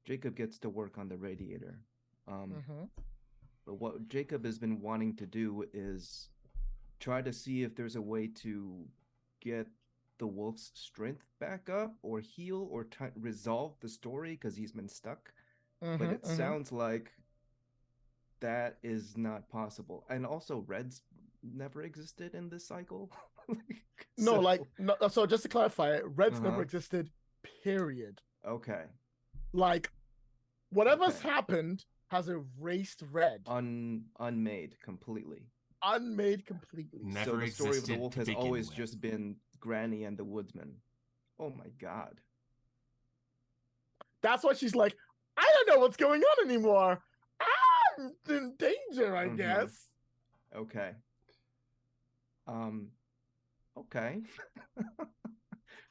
Jacob gets to work on the radiator. But what Jacob has been wanting to do is try to see if there's a way to get the wolf's strength back up or heal or resolve the story because he's been stuck. But it sounds like that is not possible. And also, Reds never existed in this cycle. So just to clarify, Reds never existed, period. Okay. Like, whatever's happened has erased Red. Unmade completely. Unmade completely. Never so the story of the existed wolf to has begin always with. just been Granny and the woodsman. Oh my god. That's why she's like, I don't know what's going on anymore. I'm in danger, I guess. Okay. Okay.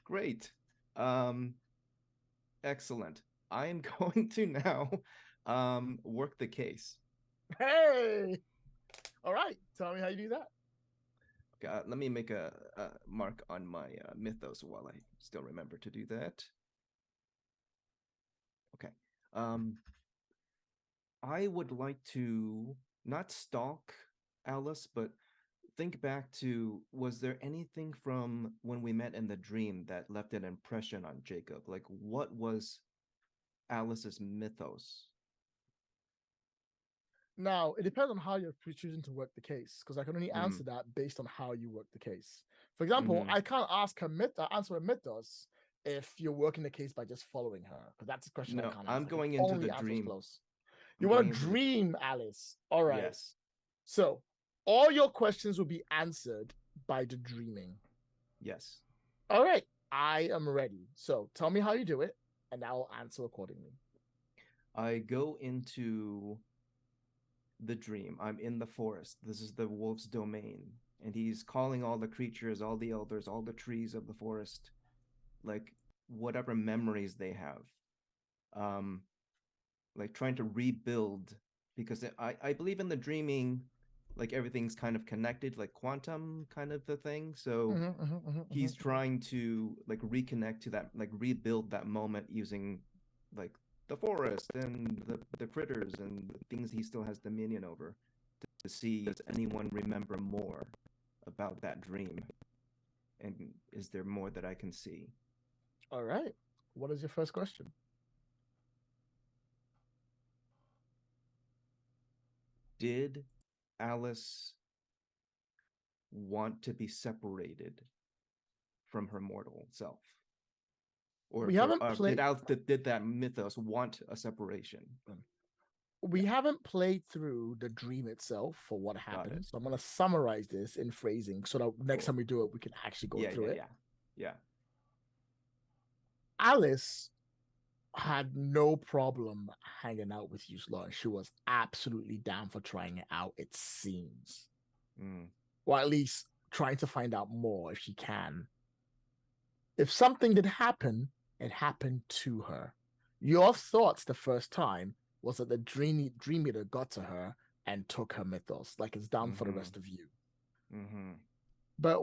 Great. Excellent. I'm going to now work the case. Hey. All right. Tell me how you do that. Let me make a mark on my mythos while I still remember to do that. Okay. I would like to not stalk Alice, but think back to, was there anything from when we met in the dream that left an impression on Jacob? Like, what was Alice's mythos? Now, it depends on how you're choosing to work the case, because I can only answer that based on how you work the case. For example, I can't answer a mythos if you're working the case by just following her, because that's a question I can't answer. I'm going into the dream. Close. You want to dream, Alice? All right. Yes. So, all your questions will be answered by the dreaming. Yes. All right. I am ready. So, tell me how you do it, and I'll answer accordingly. I go into the dream. I'm in the forest. This is the wolf's domain. And he's calling all the creatures, all the elders, all the trees of the forest, like whatever memories they have. Like trying to rebuild, because I believe in the dreaming, like everything's kind of connected, like quantum kind of the thing. So he's trying to like reconnect to that, like rebuild that moment using like the forest and the critters and the things he still has dominion over, to see, does anyone remember more about that dream, and is there more that I can see? All right. What is your first question? Did Alice want to be separated from her mortal self? Or we haven't played. Did that mythos want a separation? We haven't played through the dream itself for what happened, so I'm going to summarize this in phrasing so that next time we do it, we can actually go through it. Yeah. Alice had no problem hanging out with Yusla, and she was absolutely down for trying it out, it seems. Or at least trying to find out more if she can. If something did happen, it happened to her. Your thoughts the first time was that the dream eater got to her and took her mythos, like it's done for the rest of you. But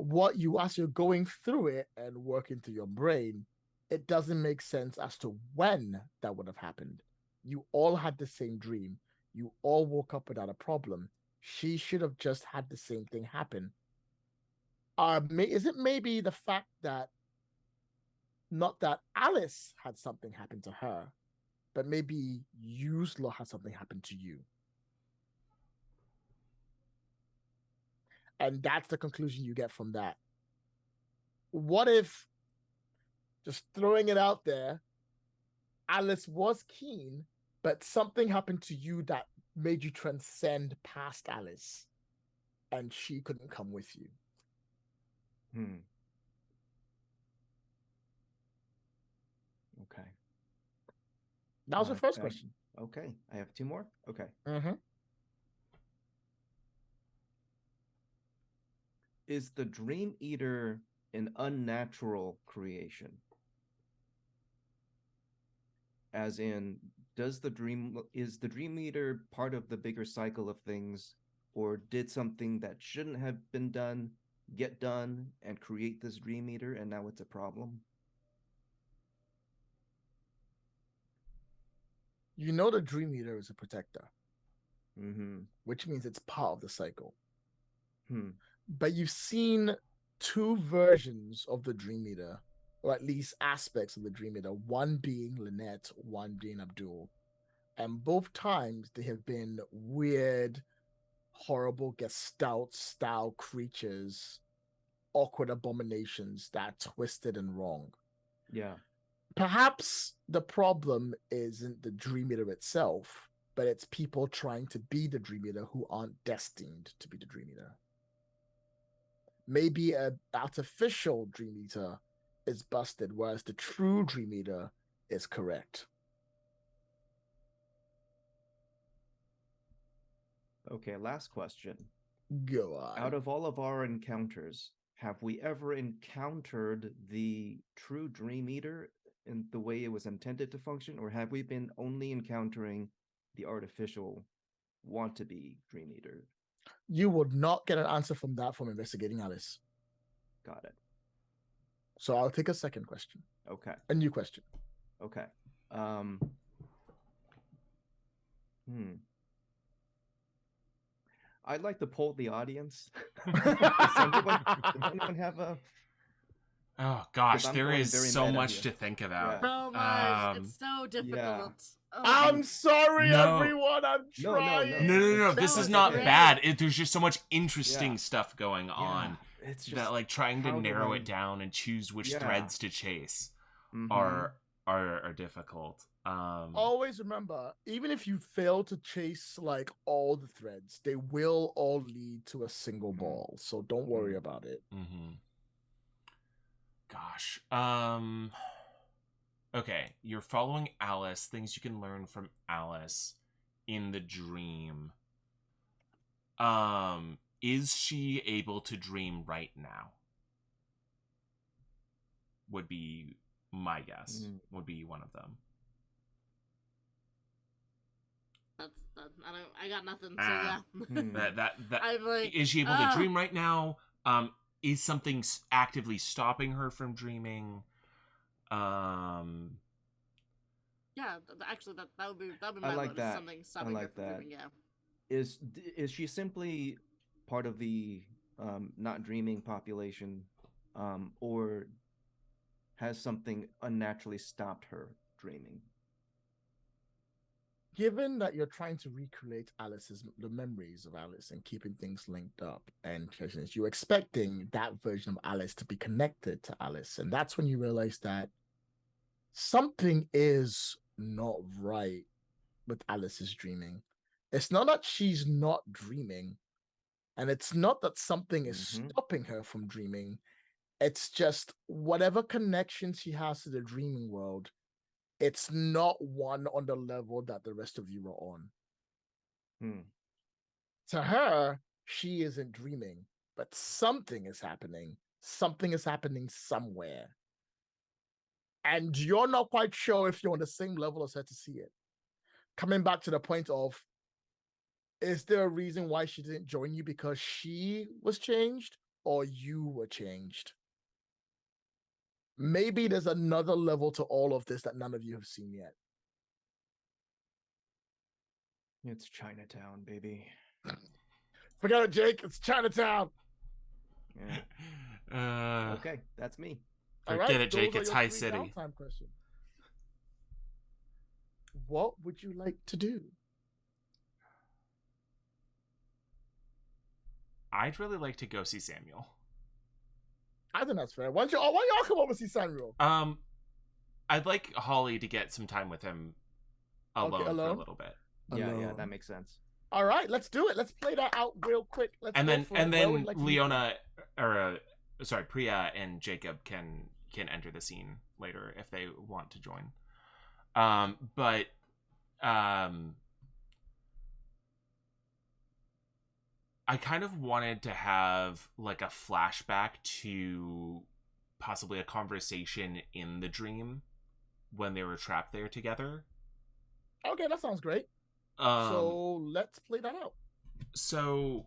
as you're going through it and working through your brain, it doesn't make sense as to when that would have happened. You all had the same dream. You all woke up without a problem. She should have just had the same thing happen. Is it maybe the fact that not that Alice had something happen to her, but maybe Yusla had something happen to you? And that's the conclusion you get from that. What if, just throwing it out there, Alice was keen, but something happened to you that made you transcend past Alice, and she couldn't come with you? Okay. That was the first question. Okay. I have 2 more? Okay. Is the Dream Eater an unnatural creation? As in, is the Dream Eater part of the bigger cycle of things, or did something that shouldn't have been done get done and create this Dream Eater, and now it's a problem? You know the Dream Eater is a protector, which means it's part of the cycle. But you've seen two versions of the Dream Eater, or at least aspects of the Dream Eater, one being Lynette, one being Abdul. And both times they have been weird, horrible Gestalt style creatures, awkward abominations that are twisted and wrong. Yeah. Perhaps the problem isn't the Dream Eater itself, but it's people trying to be the Dream Eater who aren't destined to be the Dream Eater. Maybe an artificial Dream Eater is busted, whereas the true Dream Eater is correct. Okay, last question. Go on. Out of all of our encounters, have we ever encountered the true Dream Eater in the way it was intended to function, or have we been only encountering the artificial want-to-be Dream Eater? You would not get an answer from that from investigating Alice. Got it. So I'll take a second question. Okay. A new question. Okay. I'd like to poll the audience. Does anyone have a... Oh gosh, I'm there going is very so meta much here. to think about. So much. It's so difficult. Oh. I'm sorry, No. everyone. I'm No, trying. No. That This is was not great. bad. There's just so much interesting Yeah. stuff going on It's just that, like, trying to how do narrow I- it down and choose which Yeah. threads to chase Mhm. are difficult. Always remember, even if you fail to chase like all the threads, they will all lead to a single ball. So don't worry about it. Gosh. Okay, you're following Alice. Things you can learn from Alice in the dream. Is she able to dream right now? Would be my guess. Would be one of them. I got nothing. So yeah. That I'm like, is she able to dream right now? Is something actively stopping her from dreaming? Yeah, actually, that would be I my like vote, is that. something stopping I her like from that. dreaming. Yeah. Is she simply part of the not dreaming population, or has something unnaturally stopped her dreaming? Given that you're trying to recreate the memories of Alice and keeping things linked up, and you're expecting that version of Alice to be connected to Alice, and that's when you realize that something is not right with Alice's dreaming. It's not that she's not dreaming, and it's not that something is stopping her from dreaming. It's just whatever connection she has to the dreaming world, it's not one on the level that the rest of you are on. To her, she isn't dreaming, but something is happening. Something is happening somewhere. And you're not quite sure if you're on the same level as her to see it. Coming back to the point of, is there a reason why she didn't join you because she was changed or you were changed? Maybe there's another level to all of this that none of you have seen yet. It's Chinatown, baby. Forget it, Jake. It's Chinatown. Yeah. Okay, that's me. Forget it, Jake. It's High City. Question. What would you like to do? I'd really like to go see Samuel. I think that's fair. Why y'all come over and see Samuel? I'd like Holly to get some time with him alone for a little bit. Yeah, that makes sense. All right, let's do it. Let's play that out real quick. Then Leona, Priya and Jacob can enter the scene later if they want to join. But I kind of wanted to have like a flashback to possibly a conversation in the dream when they were trapped there together. Okay, that sounds great. So let's play that out. So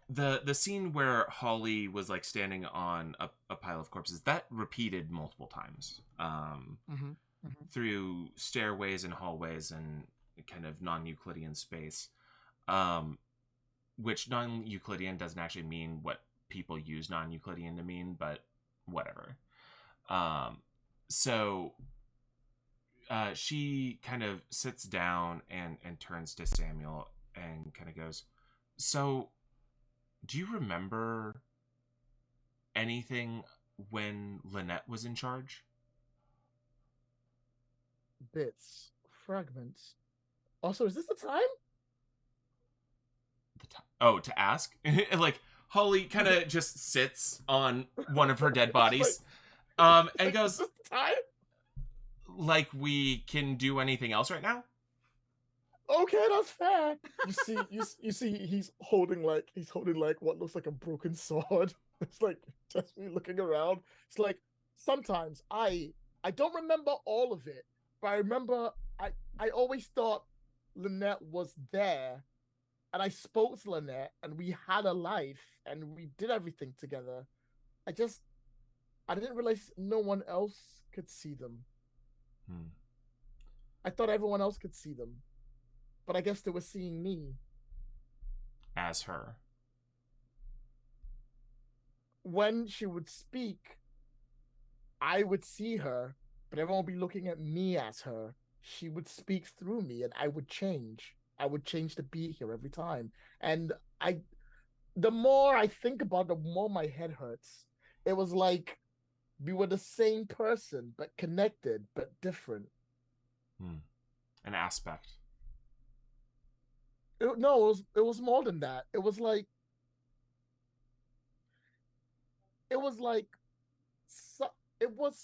the scene where Holly was like standing on a pile of corpses, that repeated multiple times through stairways and hallways and kind of non-Euclidean space, which non-Euclidean doesn't actually mean what people use non-Euclidean to mean, but whatever. So she kind of sits down and turns to Samuel and kind of goes, so do you remember anything when Lynette was in charge? Bits, fragments. Also, is this the time? To ask? Like, Holly kind of just sits on one of her dead bodies and goes, is this the time? Like, we can do anything else right now? Okay, that's fair. You see he's holding like what looks like a broken sword. It's like just me looking around. It's like sometimes I don't remember all of it, but I remember I always thought Lynette was there, and I spoke to Lynette, and we had a life, and we did everything together. I didn't realize no one else could see them. I thought everyone else could see them, but I guess they were seeing me as her. When she would speak, I would see her, but everyone would be looking at me as her. She would speak through me, and I would change. I would change to be here every time. And the more I think about it, the more my head hurts. It was like we were the same person, but connected, but different. An aspect. It was more than that. It was like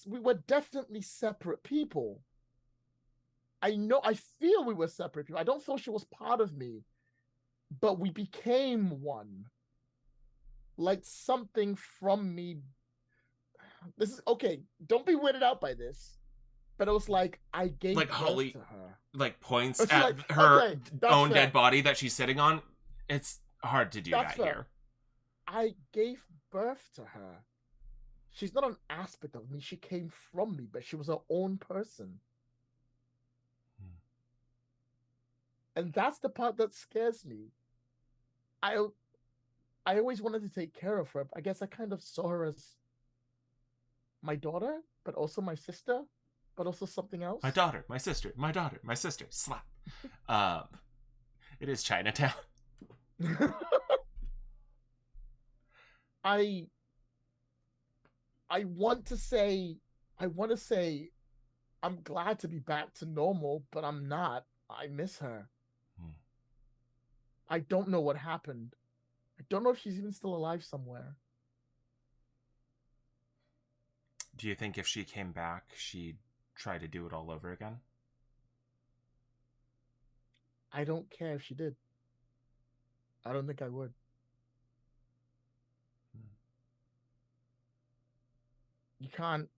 we were definitely separate people. I feel we were separate people. I don't feel she was part of me, but we became one. Like something from me. This is okay. Don't be weirded out by this, but it was like I gave like birth Holly, to her. like points It's at like, her okay, own fair. dead body that she's sitting on. It's hard to do That's that fair. here. I gave birth to her. She's not an aspect of me. She came from me, but she was her own person. And that's the part that scares me. I always wanted to take care of her. I guess I kind of saw her as my daughter, but also my sister, but also something else. My daughter, my sister, my daughter, my sister. Slap. It is Chinatown. I want to say I'm glad to be back to normal, but I'm not. I miss her. I don't know what happened. I don't know if she's even still alive somewhere. Do you think if she came back, she'd try to do it all over again? I don't care if she did. I don't think I would. You can't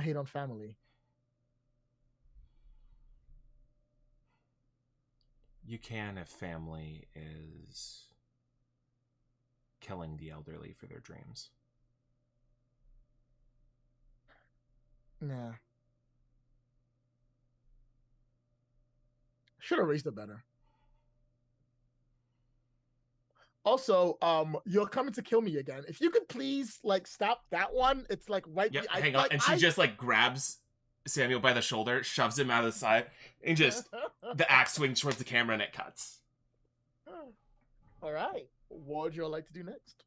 hate on family. You can if family is killing the elderly for their dreams. Nah. Should have raised it better. Also, you're coming to kill me again. If you could please stop that one. It's like right. Yep, hang on. And she just grabs Samuel by the shoulder, shoves him out of the side, and just the axe swings towards the camera and it cuts. All right. What would you like to do next?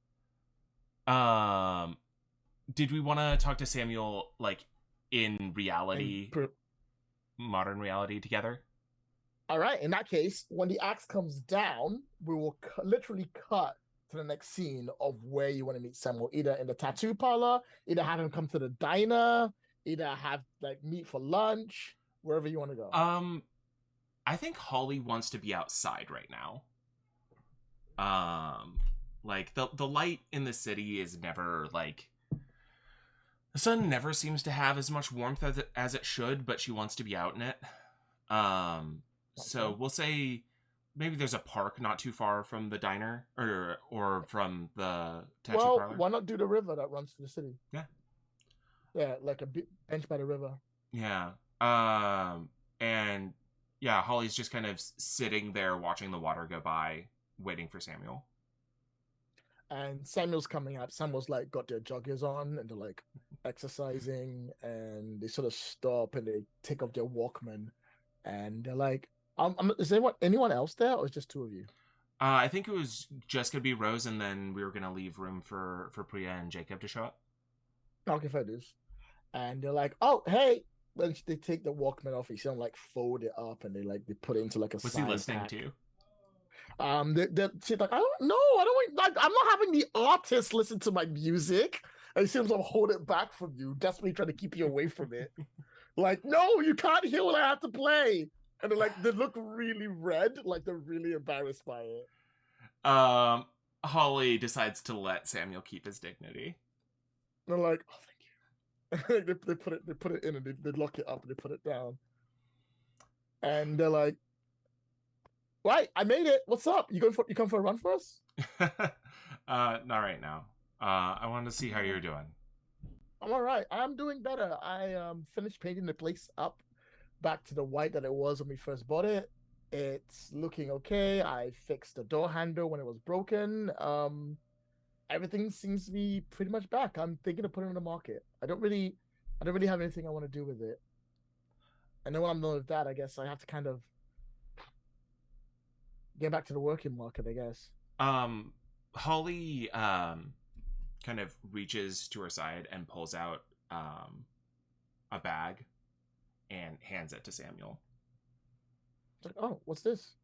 Did we want to talk to Samuel in reality, modern reality together? All right. In that case, when the axe comes down, we will literally cut to the next scene of where you want to meet Samuel. Either in the tattoo parlor, either have him come to the diner, either have meet for lunch, wherever you want to go. I think Holly wants to be outside right now. The light in the city is never the sun never seems to have as much warmth as it should, but she wants to be out in it. So we'll say maybe there's a park not too far from the diner or from the tattoo parlor. Why not do the river that runs through the city? Yeah. Yeah, like a bench by the river. Yeah. And yeah, Holly's just kind of sitting there watching the water go by, waiting for Samuel. and Samuel's coming up. Samuel's like got their joggers on and they're like exercising, and they sort of stop and they take off their Walkman, and they're like, is anyone else there, or is just two of you? I think it was just gonna be Rose, and then we were gonna leave room for Priya and Jacob to show up. Okay, fair dues. And they're like, oh hey. Then they take the Walkman off. You see them like fold it up, and they put it into like a What's he side listening pack. to? She's like, I don't know, I don't like, I'm not having the artist listen to my music. And it seems I'm hold it back from you, desperately trying to keep you away from it. Like, no, you can't hear what I have to play. And they look really red, like they're really embarrassed by it. Holly decides to let Samuel keep his dignity. And they're like, oh, thank you. they put it in, and they lock it up and they put it down. And they're like, right, I made it. What's up? You come for a run for us? Not right now. I wanted to see how you're doing. I'm all right. I'm doing better. I finished painting the place up back to the white that it was when we first bought it. It's looking okay. I fixed the door handle when it was broken. Everything seems to be pretty much back. I'm thinking of putting it in the market. I don't really have anything I want to do with it. And then when I'm done with that, I guess I have to kind of get back to the working market, I guess. Holly kind of reaches to her side and pulls out a bag and hands it to Samuel. It's like, oh, what's this?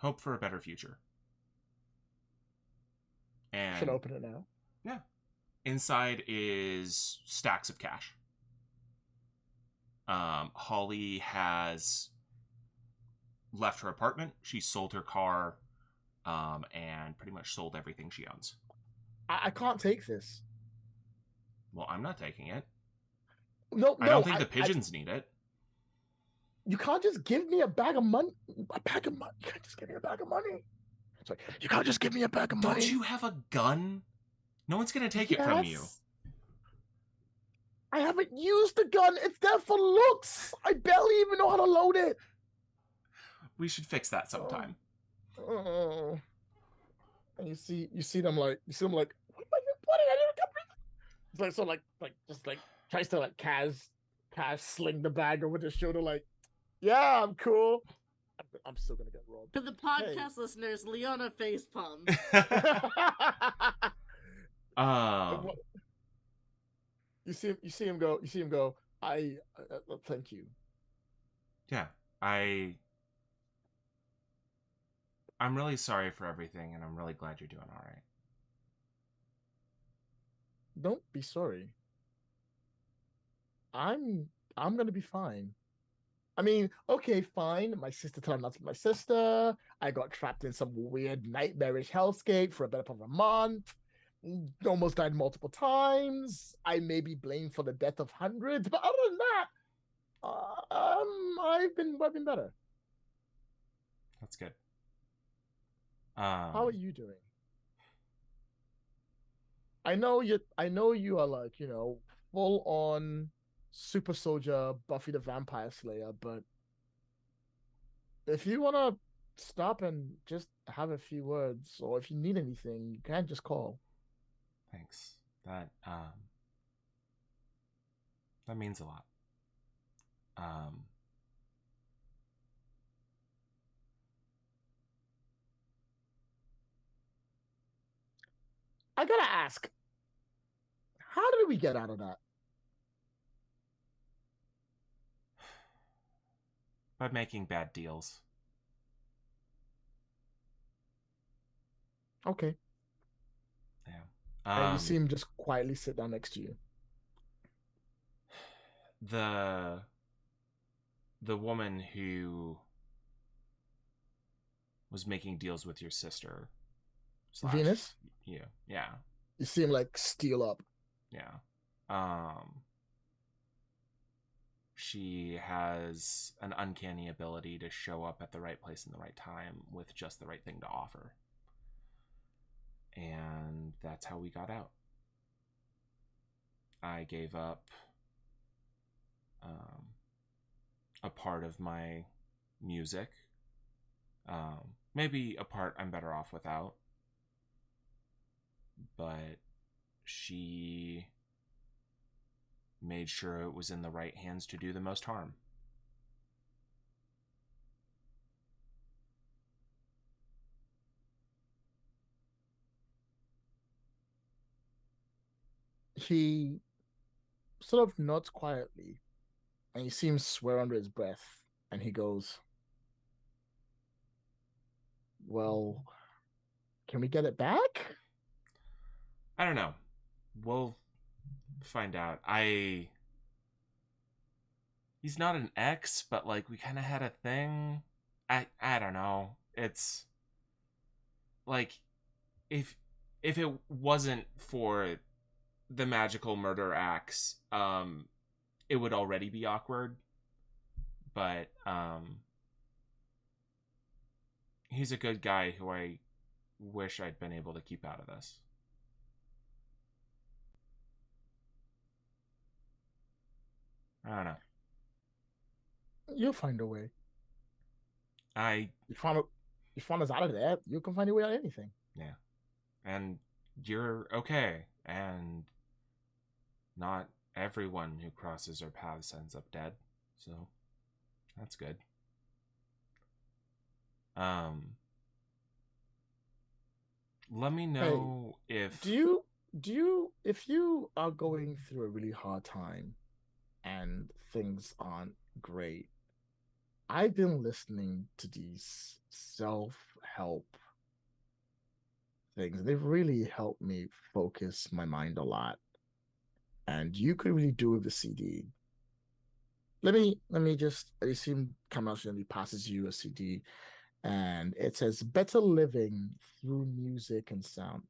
Hope for a better future. And should I open it now? Yeah. Inside is stacks of cash. Holly has left her apartment. She sold her car, and pretty much sold everything she owns. I can't take this. Well, I'm not taking it. No, I don't think the pigeons need it. You can't just give me a bag of money. A bag of money. You can't just give me a bag of money. Sorry, you can't just give me a bag of money. Don't you have a gun? No one's gonna take it from you. I haven't used the gun. It's there for looks. I barely even know how to load it. We should fix that sometime. Oh. And you see them like, what am I even putting? I didn't come. It's like, so like tries to like Kaz sling the bag over his shoulder, like, yeah, I'm cool. I'm still gonna get robbed. For the podcast listeners, Leona facepalm. You see him go. I thank you. Yeah, I'm really sorry for everything, and I'm really glad you're doing all right. Don't be sorry. I'm gonna be fine. I mean, okay, fine. My sister told me not to be my sister. I got trapped in some weird nightmarish hellscape for a better part of a month. Almost died multiple times. I may be blamed for the death of hundreds, but other than that, I've been better. That's good. How are you doing? I know you are like, full on super soldier Buffy the Vampire Slayer, but if you want to stop and just have a few words, or if you need anything, you can just call. Thanks. That means a lot. I gotta ask, how did we get out of that? By making bad deals. Okay. Yeah. And you see him just quietly sit down next to you. The woman who was making deals with your sister. Venus? Yeah. You see him like steal up. Yeah. She has an uncanny ability to show up at the right place in the right time with just the right thing to offer. And that's how we got out. I gave up a part of my music maybe a part I'm better off without. But she made sure it was in the right hands to do the most harm. He sort of nods quietly, and he seems to swear under his breath, and he goes, "Well, can we get it back?" I don't know. We'll find out. He's not an ex, but like we kind of had a thing. I don't know. It's like if it wasn't for the magical murder axe, it would already be awkward. But he's a good guy who I wish I'd been able to keep out of this. I don't know. You'll find a way. I You found us out of there. You can find a way out of anything. Yeah. And you're okay. And not everyone who crosses our paths ends up dead. So that's good. Let me know if if you are going through a really hard time and things aren't great, I've been listening to these self-help things. They've really helped me focus my mind a lot. And you could really do with the CD. Let me just assume Kamal passes you a CD, and it says "Better Living Through Music and Sound."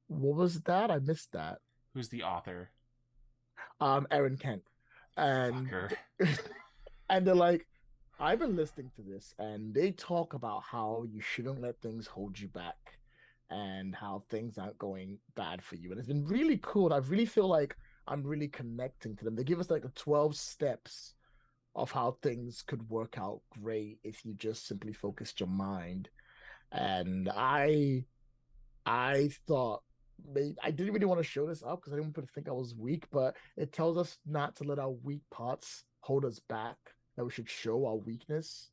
What was that? I missed that. who's the author? Aaron Kent. And Fucker. and they're like, I've been listening to this, and they talk about how you shouldn't let things hold you back and how things aren't going bad for you. And it's been really cool. I really feel like I'm really connecting to them. They give us like the 12 steps of how things could work out great if you just simply focused your mind. And I thought I didn't really want to show this up because I didn't want to think I was weak, but it tells us not to let our weak parts hold us back, that we should show our weakness.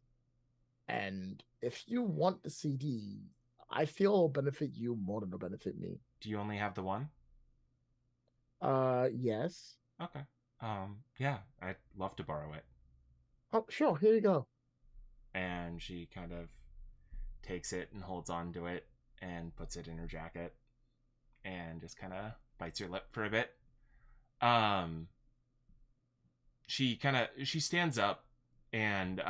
And if you want the CD, I feel it'll benefit you more than it'll benefit me. Do you only have the one? Yes. Okay. Yeah, I'd love to borrow it. Oh, sure, here you go. And she kind of takes it and holds on to it and puts it in her jacket and just kind of bites her lip for a bit. She stands up and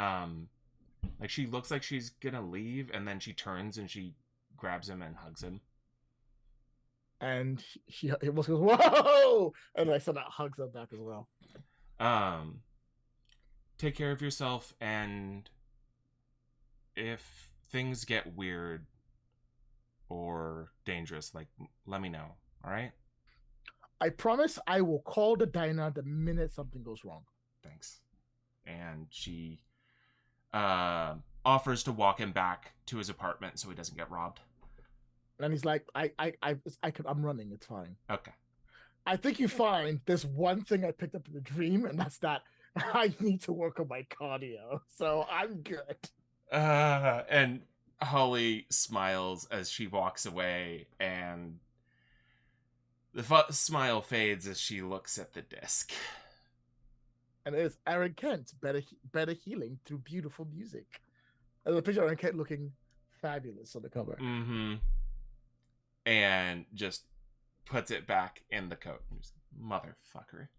like she looks like she's gonna leave, and then she turns and she grabs him and hugs him. And he almost goes, "Whoa!" And I said that hugs her back as well. Take care of yourself, and if things get weird or dangerous, like, let me know. All right? I promise I will call the diner the minute something goes wrong. Thanks. And she offers to walk him back to his apartment so he doesn't get robbed. And he's like, I'm running. It's fine. Okay. I think you find there's one thing I picked up in the dream, and that's that I need to work on my cardio. So I'm good. And Holly smiles as she walks away, and the smile fades as she looks at the disc. And it's Aaron Kent, better healing through beautiful music. And the picture of Aaron Kent looking fabulous on the cover. Mm-hmm. And just puts it back in the coat. Just, motherfucker.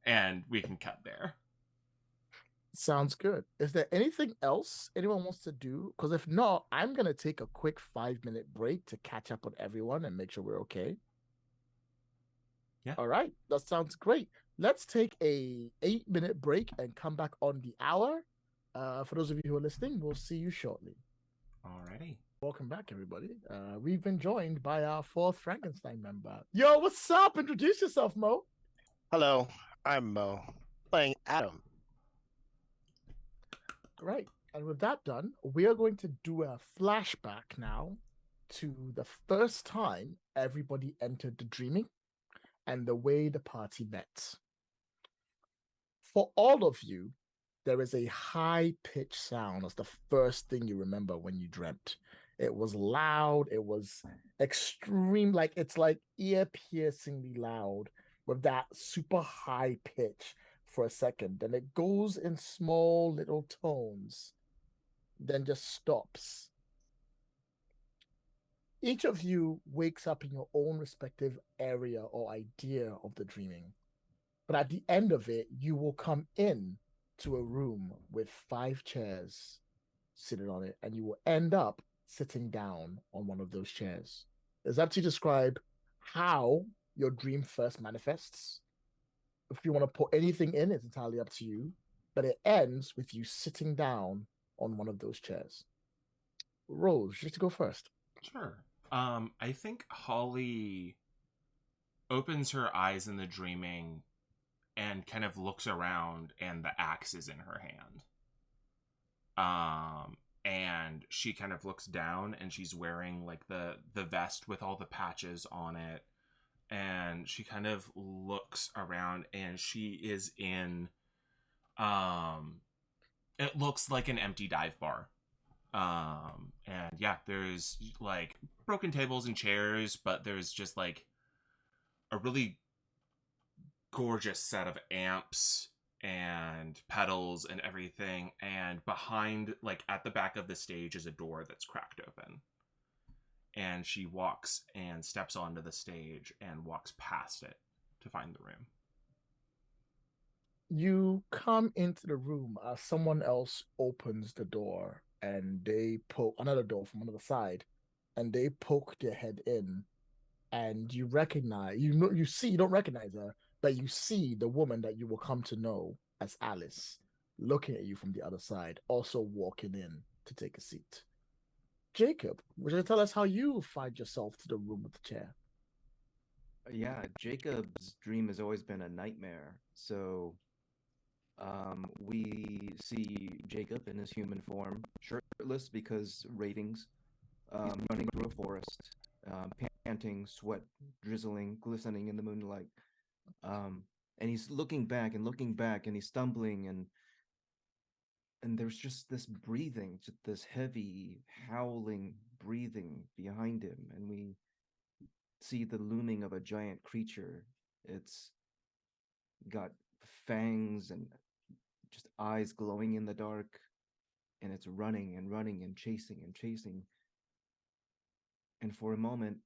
And we can cut there. Sounds good. Is there anything else anyone wants to do? Because if not, I'm going to take a quick 5-minute break to catch up on everyone and make sure we're okay. Yeah. All right. That sounds great. Let's take a 8-minute break and come back on the hour. For those of you who are listening, we'll see you shortly. Alrighty. Welcome back, everybody. We've been joined by our 4th Frankenstein member. Yo, what's up? Introduce yourself, Mo. Hello, I'm Mo, playing Adam. Right. And with that done, we are going to do a flashback now to the first time everybody entered the dreaming and the way the party met. For all of you, there is a high pitched sound as the first thing you remember when you dreamt. It was loud, it was extreme, like it's like ear piercingly loud with that super high pitch for a second. Then it goes in small little tones, then just stops. Each of you wakes up in your own respective area or idea of the dreaming. But at the end of it, you will come in to a room with 5 chairs sitting on it, and you will end up sitting down on one of those chairs. It's up to you to describe how your dream first manifests. If you want to put anything in, it's entirely up to you. But it ends with you sitting down on one of those chairs. Rose, you get to go first. Sure. I think Holly opens her eyes in the dreaming and kind of looks around, and the axe is in her hand. And she kind of looks down, and she's wearing like the vest with all the patches on it. And she kind of looks around, and she is in it looks like an empty dive bar. And yeah, there's like broken tables and chairs, but there's just like a really gorgeous set of amps and pedals and everything. And behind, like at the back of the stage, is a door that's cracked open. And she walks and steps onto the stage and walks past it to find the room. You come into the room as someone else opens the door, and they poke another door from another side, and they poke their head in, and you recognize, you don't recognize her, but you see the woman that you will come to know as Alice looking at you from the other side, also walking in to take a seat. Jacob, would you tell us how you find yourself to the room with the chair? Yeah, Jacob's dream has always been a nightmare. So we see Jacob in his human form, shirtless because ratings, running through a forest, panting, sweat drizzling, glistening in the moonlight. And he's looking back and looking back, and he's stumbling, and there's just this breathing, just this heavy, howling breathing behind him, and we see the looming of a giant creature. It's got fangs and just eyes glowing in the dark, and it's running and running and chasing and chasing. And for a moment,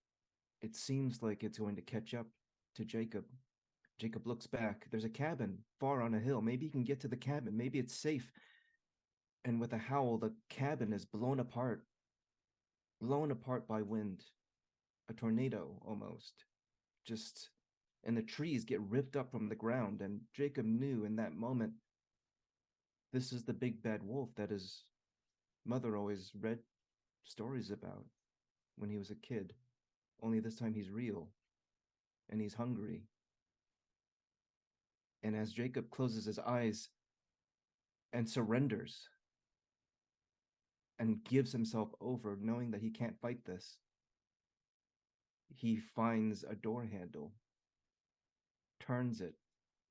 it seems like it's going to catch up to Jacob. Jacob looks back. There's a cabin far on a hill. Maybe he can get to the cabin. Maybe it's safe. And with a howl, the cabin is blown apart by wind, a tornado almost. Just, and the trees get ripped up from the ground. And Jacob knew in that moment, this is the big bad wolf that his mother always read stories about when he was a kid. Only this time he's real, and he's hungry. And as Jacob closes his eyes and surrenders and gives himself over, knowing that he can't fight this, he finds a door handle, turns it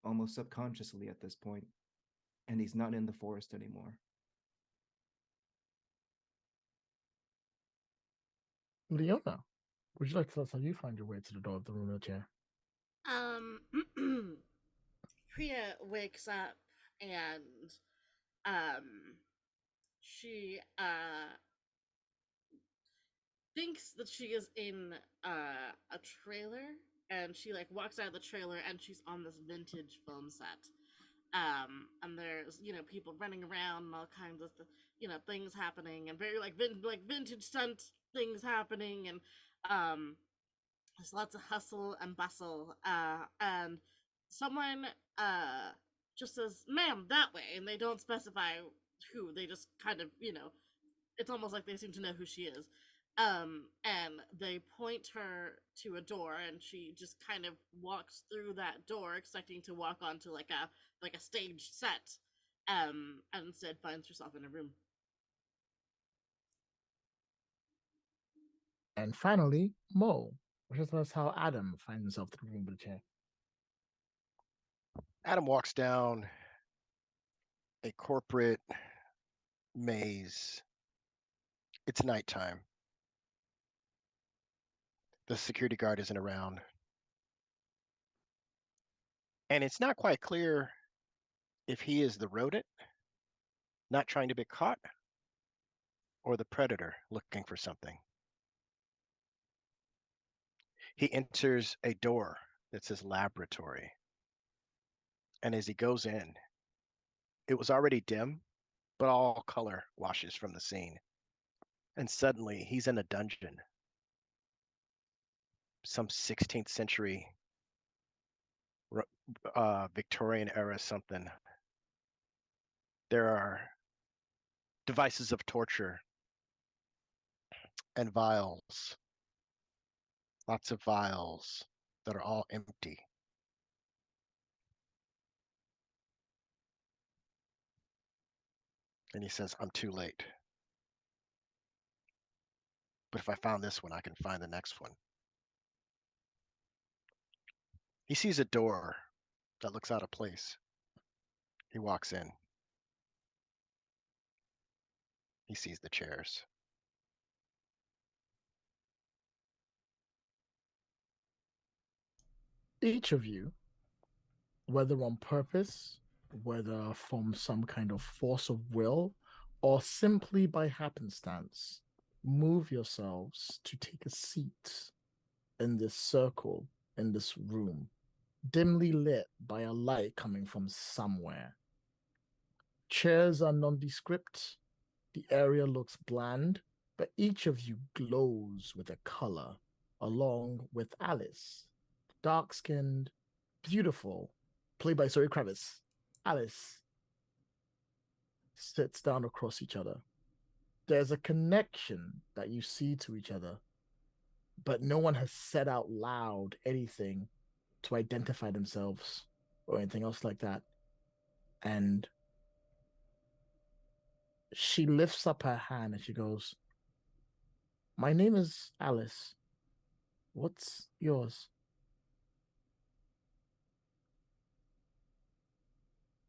almost subconsciously at this point, and he's not in the forest anymore. Leona, would you like to tell us how you find your way to the door of the room with the chair? Priya wakes up and she thinks that she is in a trailer, and she like walks out of the trailer and she's on this vintage film set. And there's people running around and all kinds of things happening, and very like vintage stunt things happening, and there's lots of hustle and bustle, and someone just says, "Ma'am, that way," and they don't specify who. They just kind of, it's almost like they seem to know who she is. And they point her to a door, and she just kind of walks through that door, expecting to walk onto like a stage set, and instead finds herself in a room. And finally, Mo, which is us how Adam finds himself in the room with a chair. Adam walks down a corporate maze. It's nighttime. The security guard isn't around. And it's not quite clear if he is the rodent, not trying to be caught, or the predator looking for something. He enters a door that says laboratory. And as he goes in, it was already dim, but all color washes from the scene. And suddenly he's in a dungeon. Some 16th century Victorian era something. There are devices of torture and vials. Lots of vials that are all empty. And he says, I'm too late. But if I found this one, I can find the next one. He sees a door that looks out of place. He walks in. He sees the chairs. Each of you, whether on purpose, whether from some kind of force of will, or simply by happenstance, move yourselves to take a seat in this circle, in this room, dimly lit by a light coming from somewhere. Chairs are nondescript. The area looks bland, but each of you glows with a color, along with Alice, dark-skinned, beautiful, played by Zoe Kravitz. Alice sits down across each other. There's a connection that you see to each other, but no one has said out loud anything to identify themselves or anything else like that. And she lifts up her hand and she goes, my name is Alice. What's yours?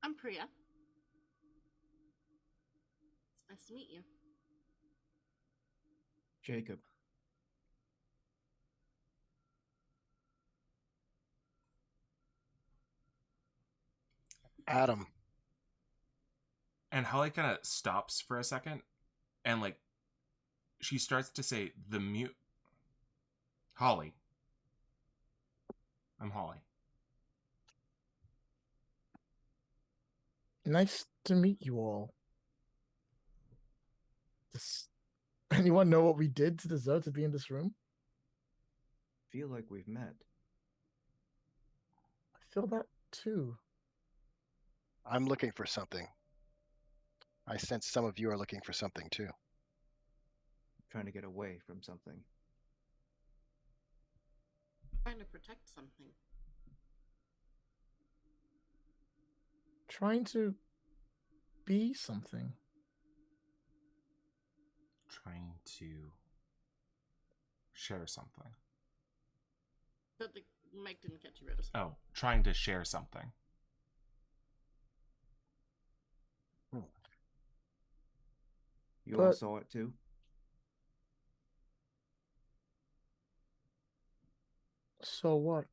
I'm Priya. It's nice to meet you. Jacob. Adam. And Holly kind of stops for a second, and like she starts to say the mute. Holly. I'm Holly. Nice to meet you all. Does anyone know what we did to deserve to be in this room? Feel like we've met. I feel that too. I'm looking for something. I sense some of you are looking for something too. Trying to get away from something. Trying to protect something. Trying to be something. Trying to share something. But the mic didn't catch you, Rose. Oh, trying to share something. You all But- saw it too? So what?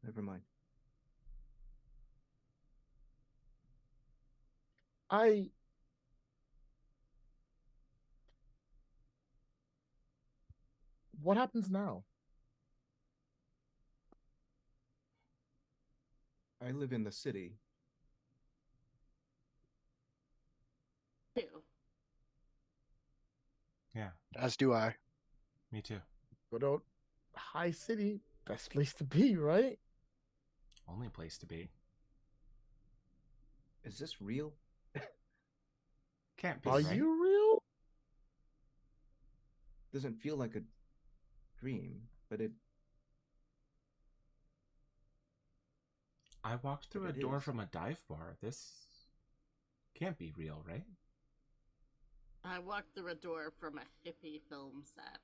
Never mind. What happens now? I live in the city. Ew. Yeah, As do I. me too. Good old high city, best place to be, right? Only place to be. Is this real? Can't be, Are right? you real? Doesn't feel like a dream, but it I walked through a It door is. from a dive bar. This can't be real, right? I walked through a door from a hippie film set.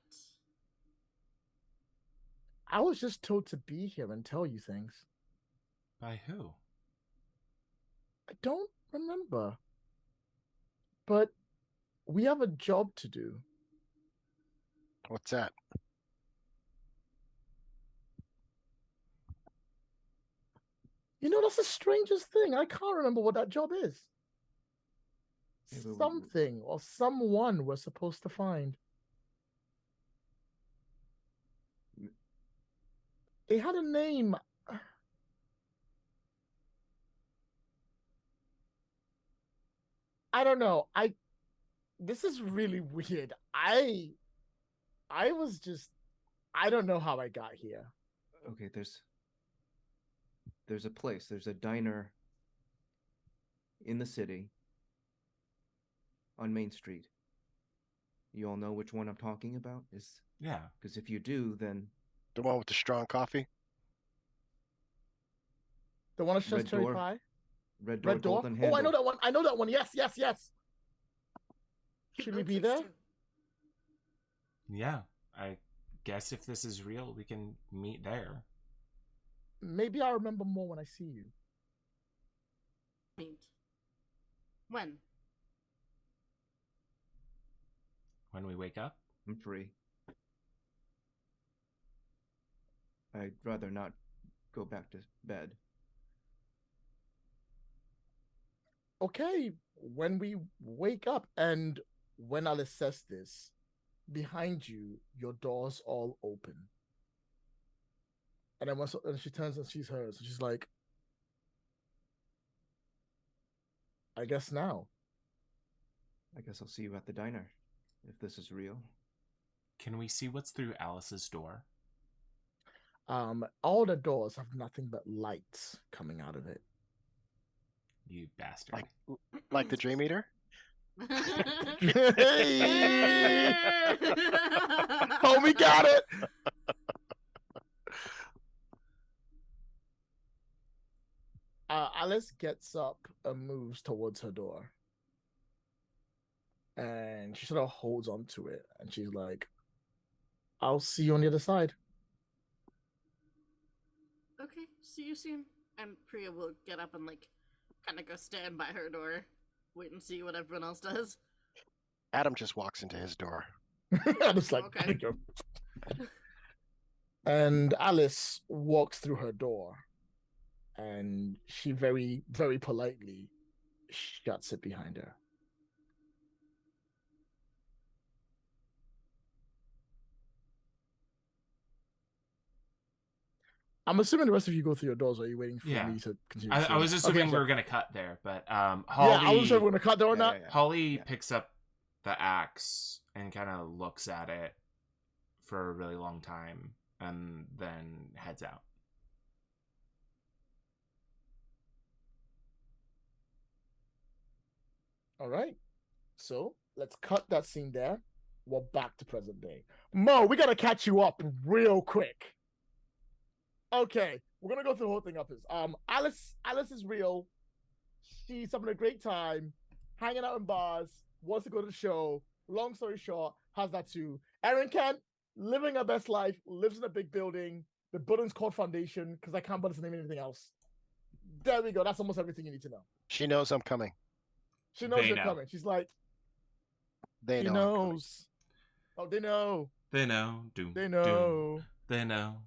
I was just told to be here and tell you things. By who? I don't remember. But we have a job to do. What's that? You know, that's the strangest thing. I can't remember what that job is. Maybe Something or someone we're supposed to find. They had a name. I don't know. This is really weird. I was just I don't know how I got here. Okay, there's a place, there's a diner in the city on Main Street. You all know which one I'm talking about? Yeah. Because if you do, then The one with the strong coffee? The one that's just Red cherry Door. pie. Red Door, Red Door. Golden Oh, I Handle. know that one. I know that one. Yes, yes, yes. Should we be there? Yeah. I guess if this is real, we can meet there. Maybe I'll remember more when I see you. Meet. When? When we wake up? I'm free. I'd rather not go back to bed. Okay, when we wake up and when I'll assess this, behind you, your door's all open. And then and she turns and sees hers, and she's like, I guess now. I guess I'll see you at the diner, if this is real. Can we see what's through Alice's door? All the doors have nothing but lights coming out of it. You bastard. Like the Dream Eater? Hey! Homie got it! Alice gets up and moves towards her door. And she sort of holds on to it. And she's like, I'll see you on the other side. Okay, see you soon. And Priya will get up and, like, kind of go stand by her door. Wait and see what everyone else does. Adam just walks into his door. I'm just like, Okay. And Alice walks through her door. And she very, very politely shuts it behind her. I'm assuming the rest of you go through your doors. Or are you waiting for me to continue? I was assuming we okay. were going to cut there, but Holly... Yeah, I was sure we're going to cut there or not. Holly picks up the axe and kind of looks at it for a really long time and then heads out. All right. So let's cut that scene there. We're back to present day. Mo, we got to catch you up real quick. Okay, we're gonna go through the whole thing up. Alice is real. She's having a great time, hanging out in bars, wants to go to the show. Long story short, has that too. Erin Kent, living her best life, lives in a big building. The building's called Foundation, because I can't bother to name anything else. There we go. That's almost everything you need to know. She knows I'm coming. She knows you're coming. She's like, They she know. knows. Oh, they know. They know. Doom. They know. Doom. They know.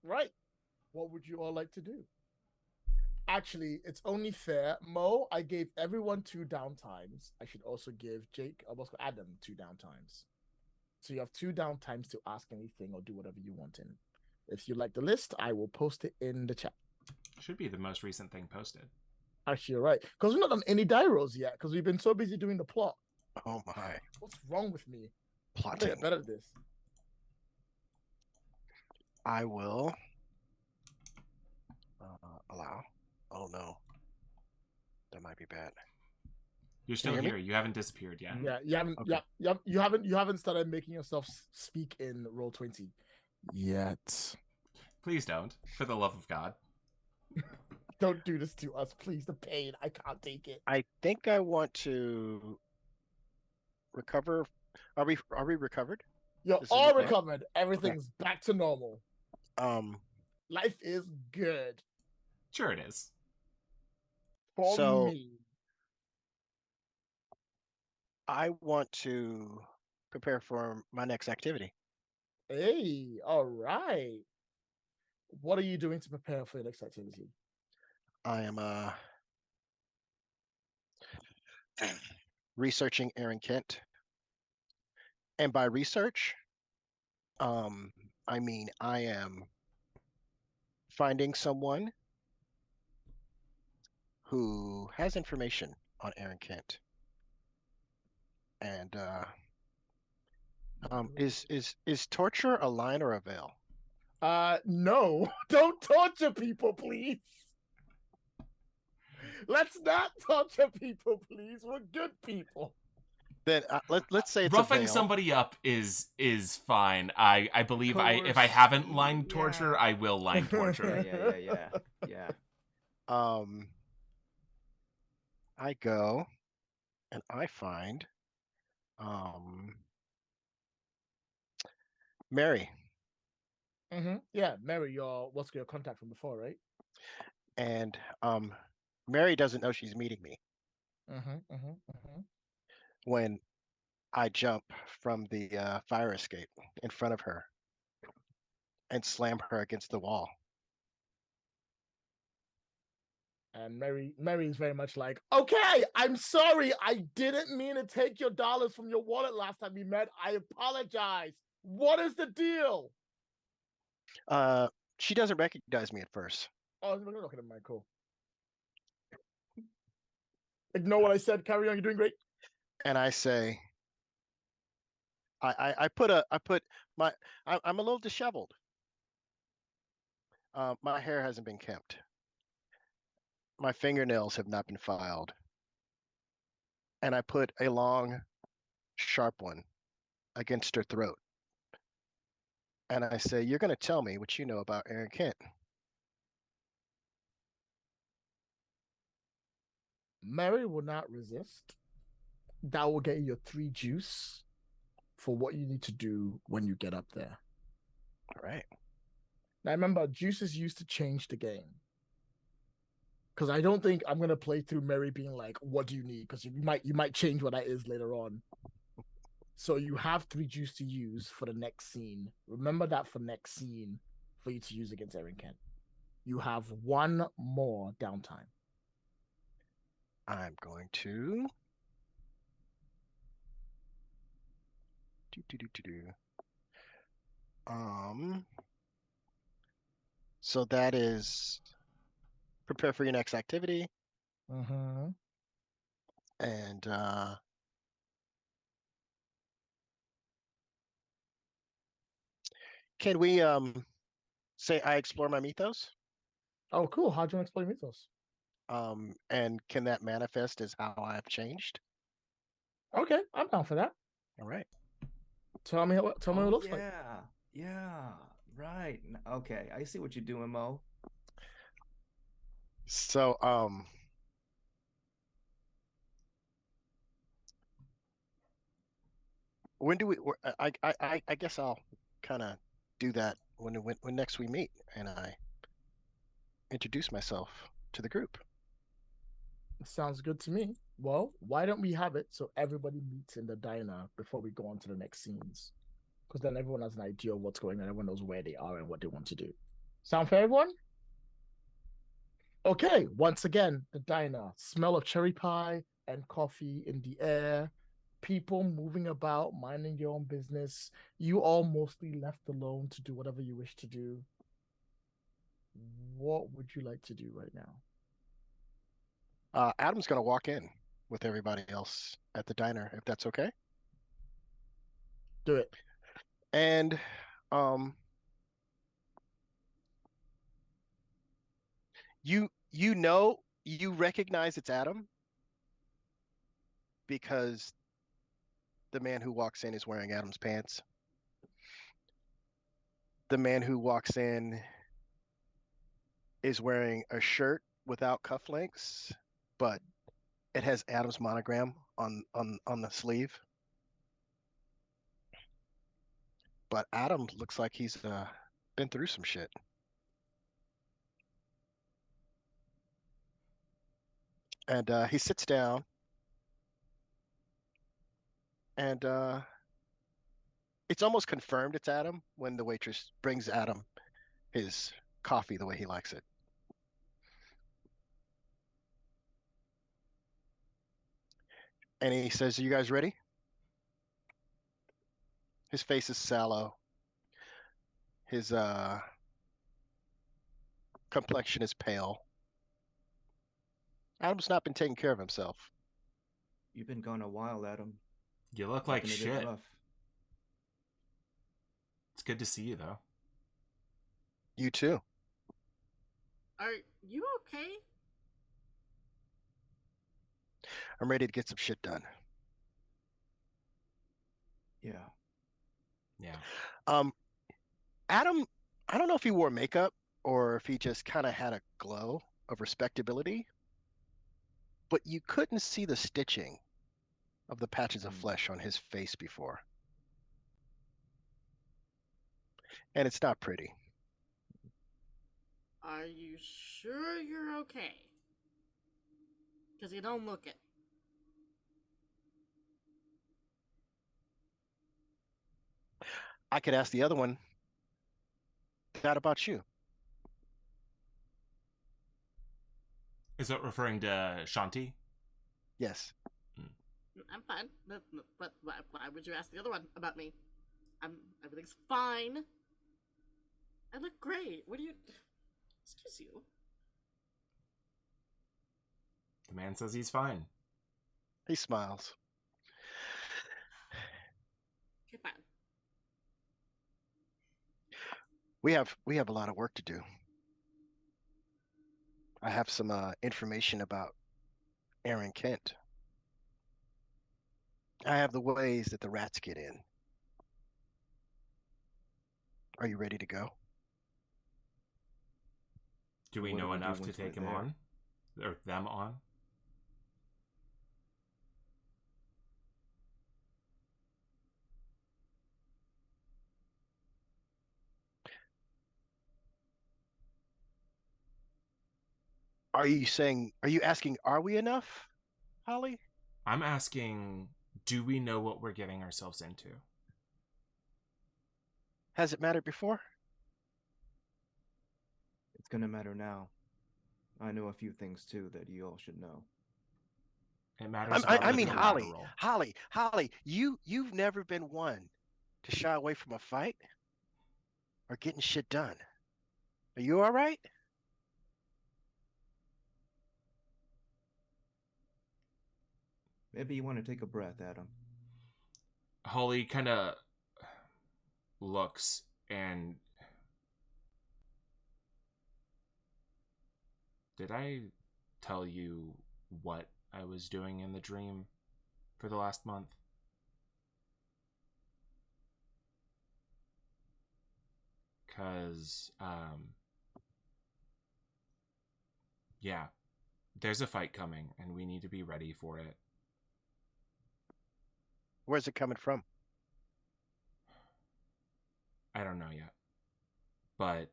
Right. What would you all like to do? Actually, it's only fair. Mo, I gave everyone 2 downtimes. I should also give Jake, I'll also add them 2 downtimes. So you have 2 downtimes to ask anything or do whatever you want in. If you like the list, I will post it in the chat. Should be the most recent thing posted. Actually, you're right. Because we've not done any die rolls yet, because we've been so busy doing the plot. Oh my. What's wrong with me? I Plotting. get better at this. I will allow. Oh no. That might be bad. You're still Can you hear here. You haven't disappeared yet. Yeah, you haven't. Okay. You haven't started making yourself speak in Roll20 yet. Please don't, for the love of God. Don't do this to us, please. The pain. I can't take it. I think I want to recover. Are we recovered? You're This is all okay. recovered. Everything's back to normal. Um. Life is good Sure, it is. for So me. I want to prepare for my next activity. Hey, all right. What are you doing to prepare for your next activity? I am researching Aaron Kent, and by research, I mean I am finding someone who has information on Aaron Kent, and is torture a line or a veil? No, don't torture people, please. Let's not torture people, please. We're good people. Then let's say it's a Roughing veil. somebody up is fine. I believe if I Coerce, haven't line torture, yeah. I will line torture. Yeah. I go and I find Mary, Yeah, Mary, what's your contact from before, right? and Mary doesn't know she's meeting me when I jump from the fire escape in front of her and slam her against the wall. And Mary is very much like, okay, I'm sorry. I didn't mean to take your dollars from your wallet last time we met. I apologize. What is the deal? She doesn't recognize me at first, Oh, look at him, Michael. Ignore what I said. Carry on. You're doing great. and I say, I'm a little disheveled. My hair hasn't been kempt. My fingernails have not been filed. And I put a long, sharp one against her throat. And I say, you're going to tell me what you know about Aaron Kent. Mary will not resist. That will get you your 3 juice for what you need to do when you get up there. All right. Now remember, juice is used to change the game. Because I don't think I'm gonna play through Mary being like, "What do you need?" Because you might change what that is later on. So you have 3 juice to use for the next scene. Remember that for next scene for you to use against Aaron Kent. You have 1 more downtime. I'm going to so that is prepare for your next activity. And can we say I explore my mythos? Oh, cool. How do you want to explain mythos? And can that manifest as how I've changed? Okay, I'm down for that. All right. Tell me what it looks like. Yeah, right. Okay, I see what you're doing, Mo. So when do we I guess I'll kind of do that when next we meet and I introduce myself to the group. Sounds good to me. Well, why don't we have it so everybody meets in the diner before we go on to the next scenes? Because then everyone has an idea of what's going on. Everyone knows where they are and what they want to do. Sound fair, everyone? Okay, once again, the diner. Smell of cherry pie and coffee in the air. People moving about, minding your own business. You all mostly left alone to do whatever you wish to do. What would you like to do right now? Adam's going to walk in with everybody else at the diner, if that's okay. Do it. And you recognize it's Adam because the man who walks in is wearing Adam's pants. The man who walks in is wearing a shirt without cufflinks, but it has Adam's monogram on the sleeve. But Adam looks like he's been through some shit. And he sits down, and it's almost confirmed it's Adam when the waitress brings Adam his coffee the way he likes it. And he says, "Are you guys ready?" His face is sallow. His complexion is pale. Adam's not been taking care of himself. You've been gone a while, Adam. You look like Looking a bit shit. rough. It's good to see you, though. You too. Are you okay? I'm ready to get some shit done. Yeah. Yeah. Adam, I don't know if he wore makeup or if he just kind of had a glow of respectability, but you couldn't see the stitching of the patches of flesh on his face before. And it's not pretty. Are you sure you're okay? Because you don't look it. I could ask the other one that about you. Is that referring to Shanti? Yes. I'm fine. But why would you ask the other one about me? Everything's fine. I look great. What do you... Excuse you. The man says he's fine. He smiles. Okay, fine. We have a lot of work to do. I have some information about Aaron Kent. I have the ways that the rats get in. Are you ready to go? Do we What do know we do enough to once take we're him there? on? Or them on? Are you asking, are we enough, Holly? I'm asking, do we know what we're getting ourselves into? Has it mattered before? It's gonna matter now. I know a few things too that you all should know. It matters I about mean, the Holly, collateral. Holly, you've never been one to shy away from a fight or getting shit done. Are you all right? Maybe you want to take a breath, Adam. Holly kind of looks and... Did I tell you what I was doing in the dream for the last month? Because, yeah, there's a fight coming, and we need to be ready for it. Where's it coming from? I don't know yet. But,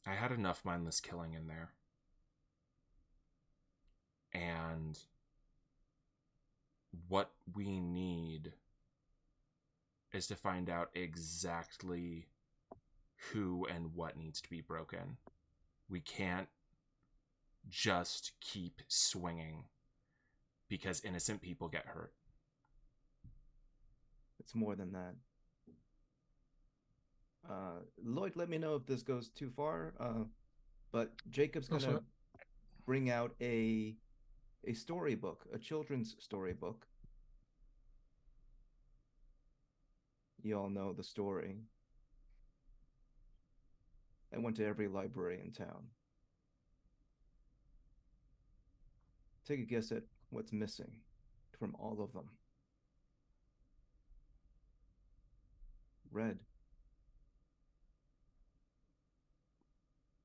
I had enough mindless killing in there. And what we need is to find out exactly who and what needs to be broken. We can't just keep swinging because innocent people get hurt. It's more than that. Lloyd, let me know if this goes too far. But Jacob's gonna bring out a storybook, a children's storybook. You all know the story. I went to every library in town. Take a guess at what's missing from all of them. red.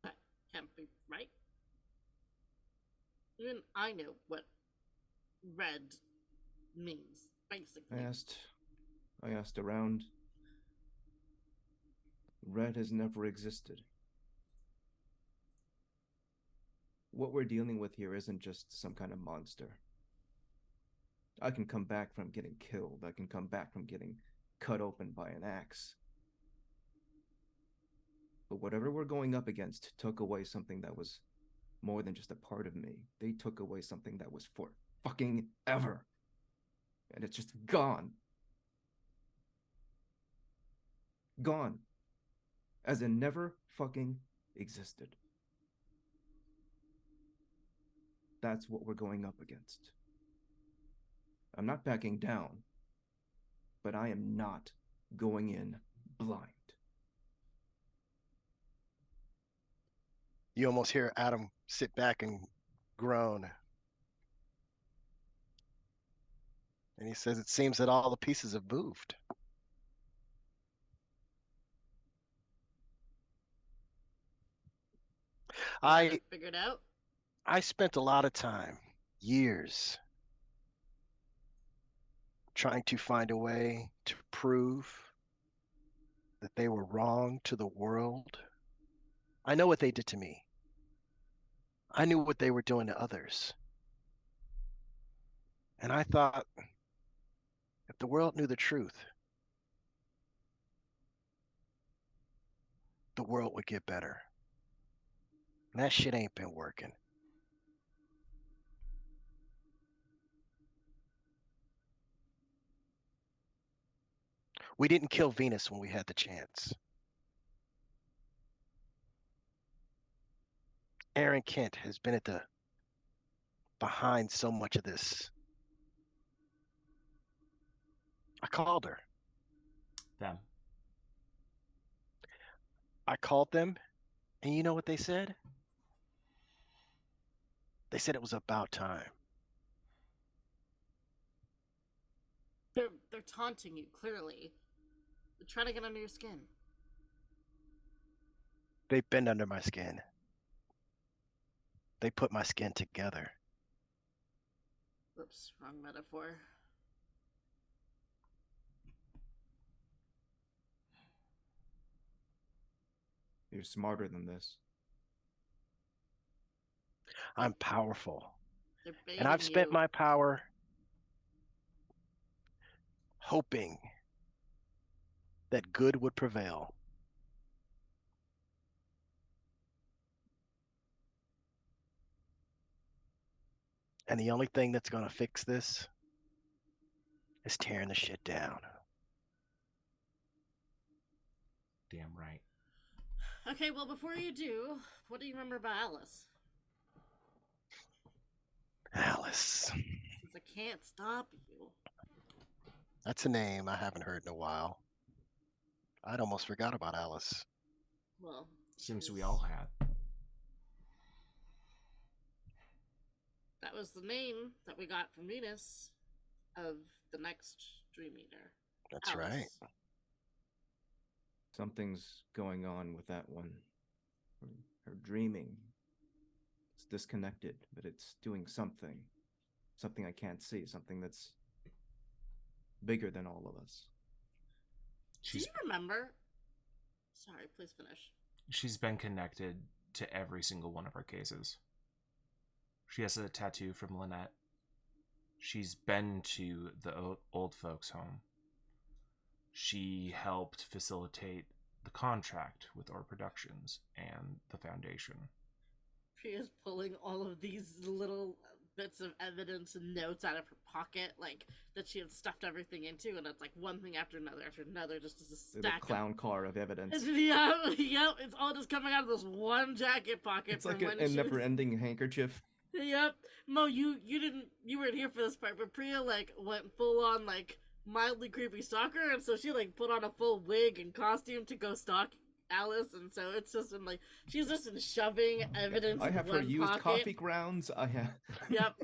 That can't be right. Even I know what red means, basically. I asked around. Red has never existed. What we're dealing with here isn't just some kind of monster. I can come back from getting killed. I can come back from getting cut open by an axe. But whatever we're going up against took away something that was more than just a part of me. They took away something that was for fucking ever. And it's just gone. Gone. As in never fucking existed. That's what we're going up against. I'm not backing down, but I am not going in blind. You almost hear Adam sit back and groan. And he says, it seems that all the pieces have moved. I figured out. I spent a lot of time, years, trying to find a way to prove that they were wrong to the world. I know what they did to me. I knew what they were doing to others. And I thought, if the world knew the truth, the world would get better. And that shit ain't been working. We didn't kill Venus when we had the chance. Aaron Kent has been at the behind so much of this. I called her. Them. I called them, and you know what they said? They said it was about time. They're taunting you, clearly. They're trying to get under your skin. They've been under my skin. They put my skin together. Oops, wrong metaphor. You're smarter than this. I'm powerful. They're baiting And I've spent you. my power hoping that good would prevail. And the only thing that's going to fix this is tearing the shit down. Damn right. Okay, well, before you do, what do you remember about Alice? Alice. Since I can't stop you. That's a name I haven't heard in a while. I'd almost forgot about Alice. Well, Seems we all had. that was the name that we got from Venus of the next Dream Eater. That's Alice. right. Something's going on with that one. Her dreaming. It's disconnected, but it's doing something. Something I can't see. Something that's bigger than all of us. Do you remember? Sorry, please finish. She's been connected to every single one of our cases. She has a tattoo from Lynette. She's been to the old folks' home. She helped facilitate the contract with our productions and the foundation. Priya's pulling all of these little bits of evidence and notes out of her pocket, like that she had stuffed everything into, and it's like one thing after another, just as a stack. The clown car of evidence. Yeah, it's all just coming out of this one jacket pocket. It's like a never-ending handkerchief. Yep. Mo, you weren't here for this part, but Priya like went full on like mildly creepy stalker, and so she like put on a full wig and costume to go stalk Alice, and so it's just been like she's just been shoving evidence. I have in her one used pocket. coffee grounds. I have. Yep.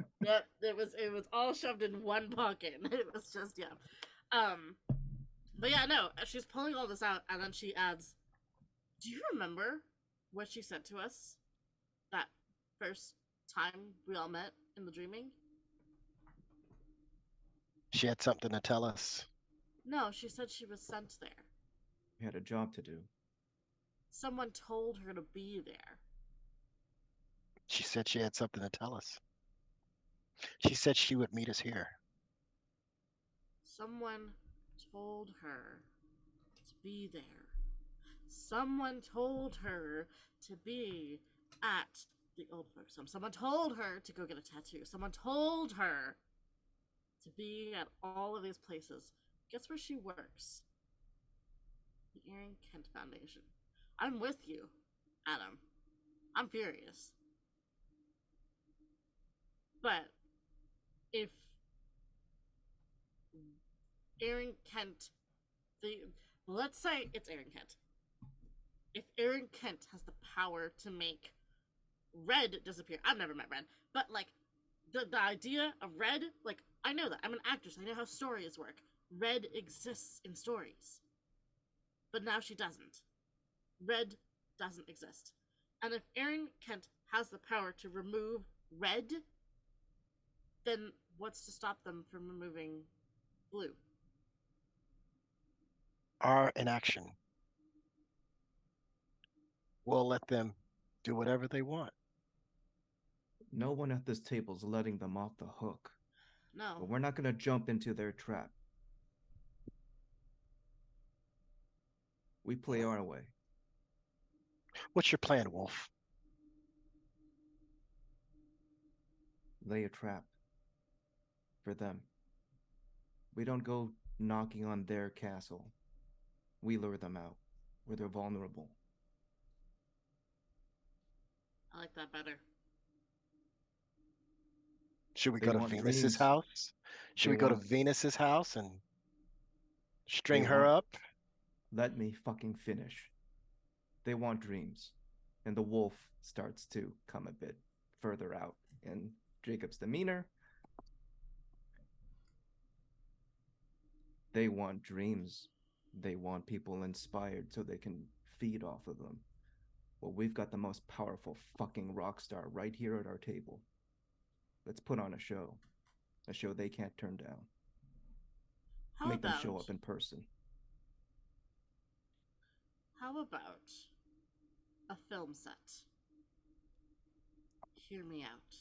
It was all shoved in one pocket. It was just But yeah, no, she's pulling all this out, and then she adds, "Do you remember what she said to us that first time we all met in the dreaming?" She had something to tell us. No, she said she was sent there. We had a job to do. Someone told her to be there. She said she had something to tell us. She said she would meet us here. Someone told her to be there. Someone told her to be at the old folks' home. Someone told her to go get a tattoo. Someone told her to be at all of these places. Guess where she works? The Aaron Kent Foundation. I'm with you, Adam. I'm furious. But if Aaron Kent, let's say it's Aaron Kent. If Aaron Kent has the power to make Red disappear, I've never met Red, but like the idea of Red, like I know that. I'm an actress. I know how stories work. Red exists in stories. But now she doesn't. Red doesn't exist. And if Aaron Kent has the power to remove Red, then what's to stop them from removing Blue? Our inaction. We'll let them do whatever they want. No one at this table is letting them off the hook. No. But we're not going to jump into their trap. We play our way. What's your plan, Wolf? Lay a trap for them. We don't go knocking on their castle. We lure them out where they're vulnerable. I like that better. Should we They go to want Venus's dreams. house? Should They we go to want- Venus's house and string They her want- up? Let me fucking finish. They want dreams. And the wolf starts to come a bit further out in Jacob's demeanor. They want dreams. They want people inspired so they can feed off of them. Well, we've got the most powerful fucking rock star right here at our table. Let's put on a show. A show they can't turn down. How Make about them show up in person. How about a film set? Hear me out.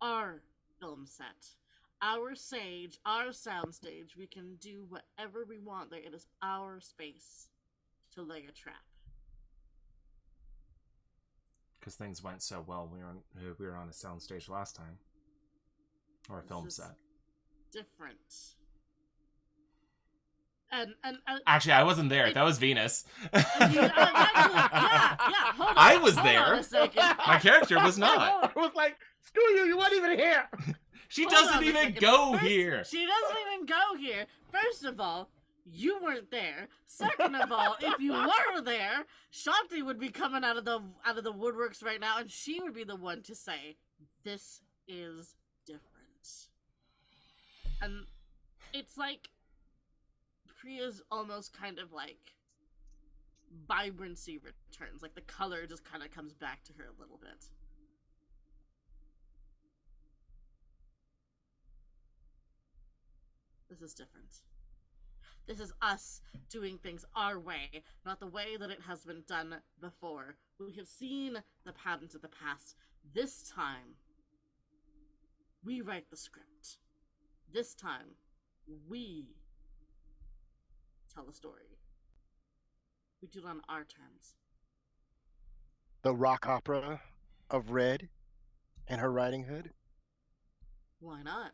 Our film set. Our stage, our soundstage. We can do whatever we want there. It is our space to lay a trap. Because things went so well when we were on a soundstage last time. Or a film This is set. Different. And Actually, I wasn't there. That was Venus. actually, yeah. Hold on. I was Hold on there. a second. My character was not. I was like, screw you, you weren't even here. She Hold doesn't on a even second. go First, here. She doesn't even go here. First of all, you weren't there. Second of all, if you were there, Shanti would be coming out of the woodworks right now, and she would be the one to say, "This is different." And it's like Priya's almost kind of like vibrancy returns. Like the color just kind of comes back to her a little bit. This is different. This is us doing things our way, not the way that it has been done before. We have seen the patterns of the past. This time, we write the script. This time, we tell the story. We do it on our terms. The rock opera of Red and her riding hood? Why not?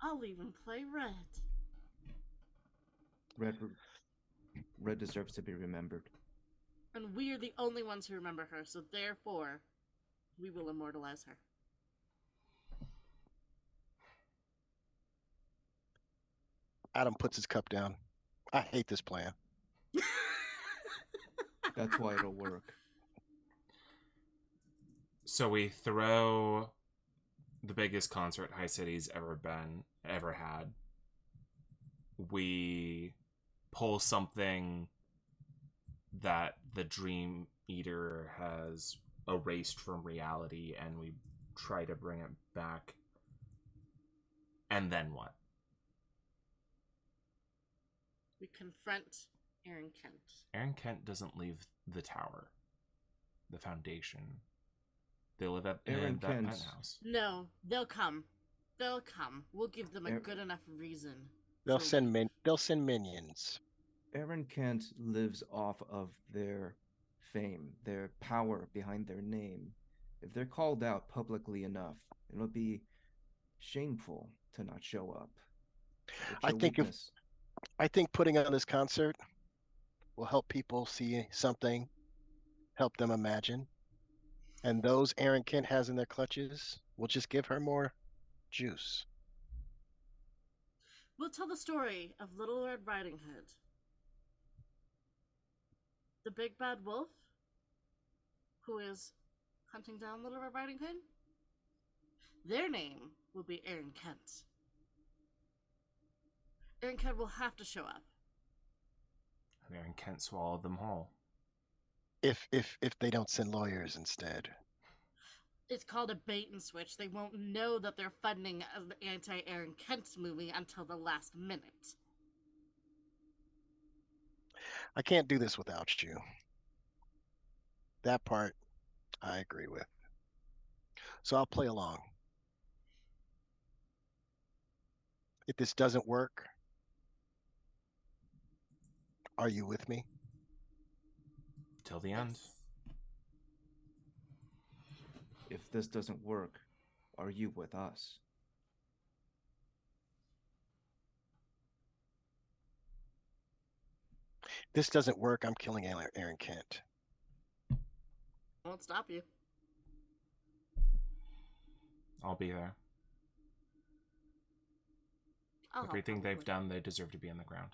I'll even play Red. Red deserves to be remembered. And we are the only ones who remember her, so therefore, we will immortalize her. Adam puts his cup down. I hate this plan. That's why it'll work. So we throw the biggest concert High City's ever had. We pull something that the Dream Eater has erased from reality, and we try to bring it back. And then what? We confront Aaron Kent. Aaron Kent doesn't leave the tower, the Foundation. They live at Aaron that Kent. penthouse. No, they'll come. They'll come. We'll give them a good enough reason. They'll to send leave. they'll send minions. Aaron Kent lives off of their fame, their power behind their name. If they're called out publicly enough, it'll be shameful to not show up. It's I your think if- weakness. I think putting on this concert will help people see something, help them imagine. And those Aaron Kent has in their clutches will just give her more juice. We'll tell the story of Little Red Riding Hood. The big bad wolf who is hunting down Little Red Riding Hood. Their name will be Aaron Kent. Aaron Kent will have to show up. And Aaron Kent swallowed them whole. If they don't send lawyers instead. It's called a bait and switch. They won't know that they're funding an anti-Aaron Kent movie until the last minute. I can't do this without you. That part I agree with. So I'll play along. If this doesn't work, are you with me? Till the end. If this doesn't work, are you with us? If this doesn't work, I'm killing Aaron Kent. Won't stop you. I'll be there. I'll help Everything they've probably. done, they deserve to be in the ground.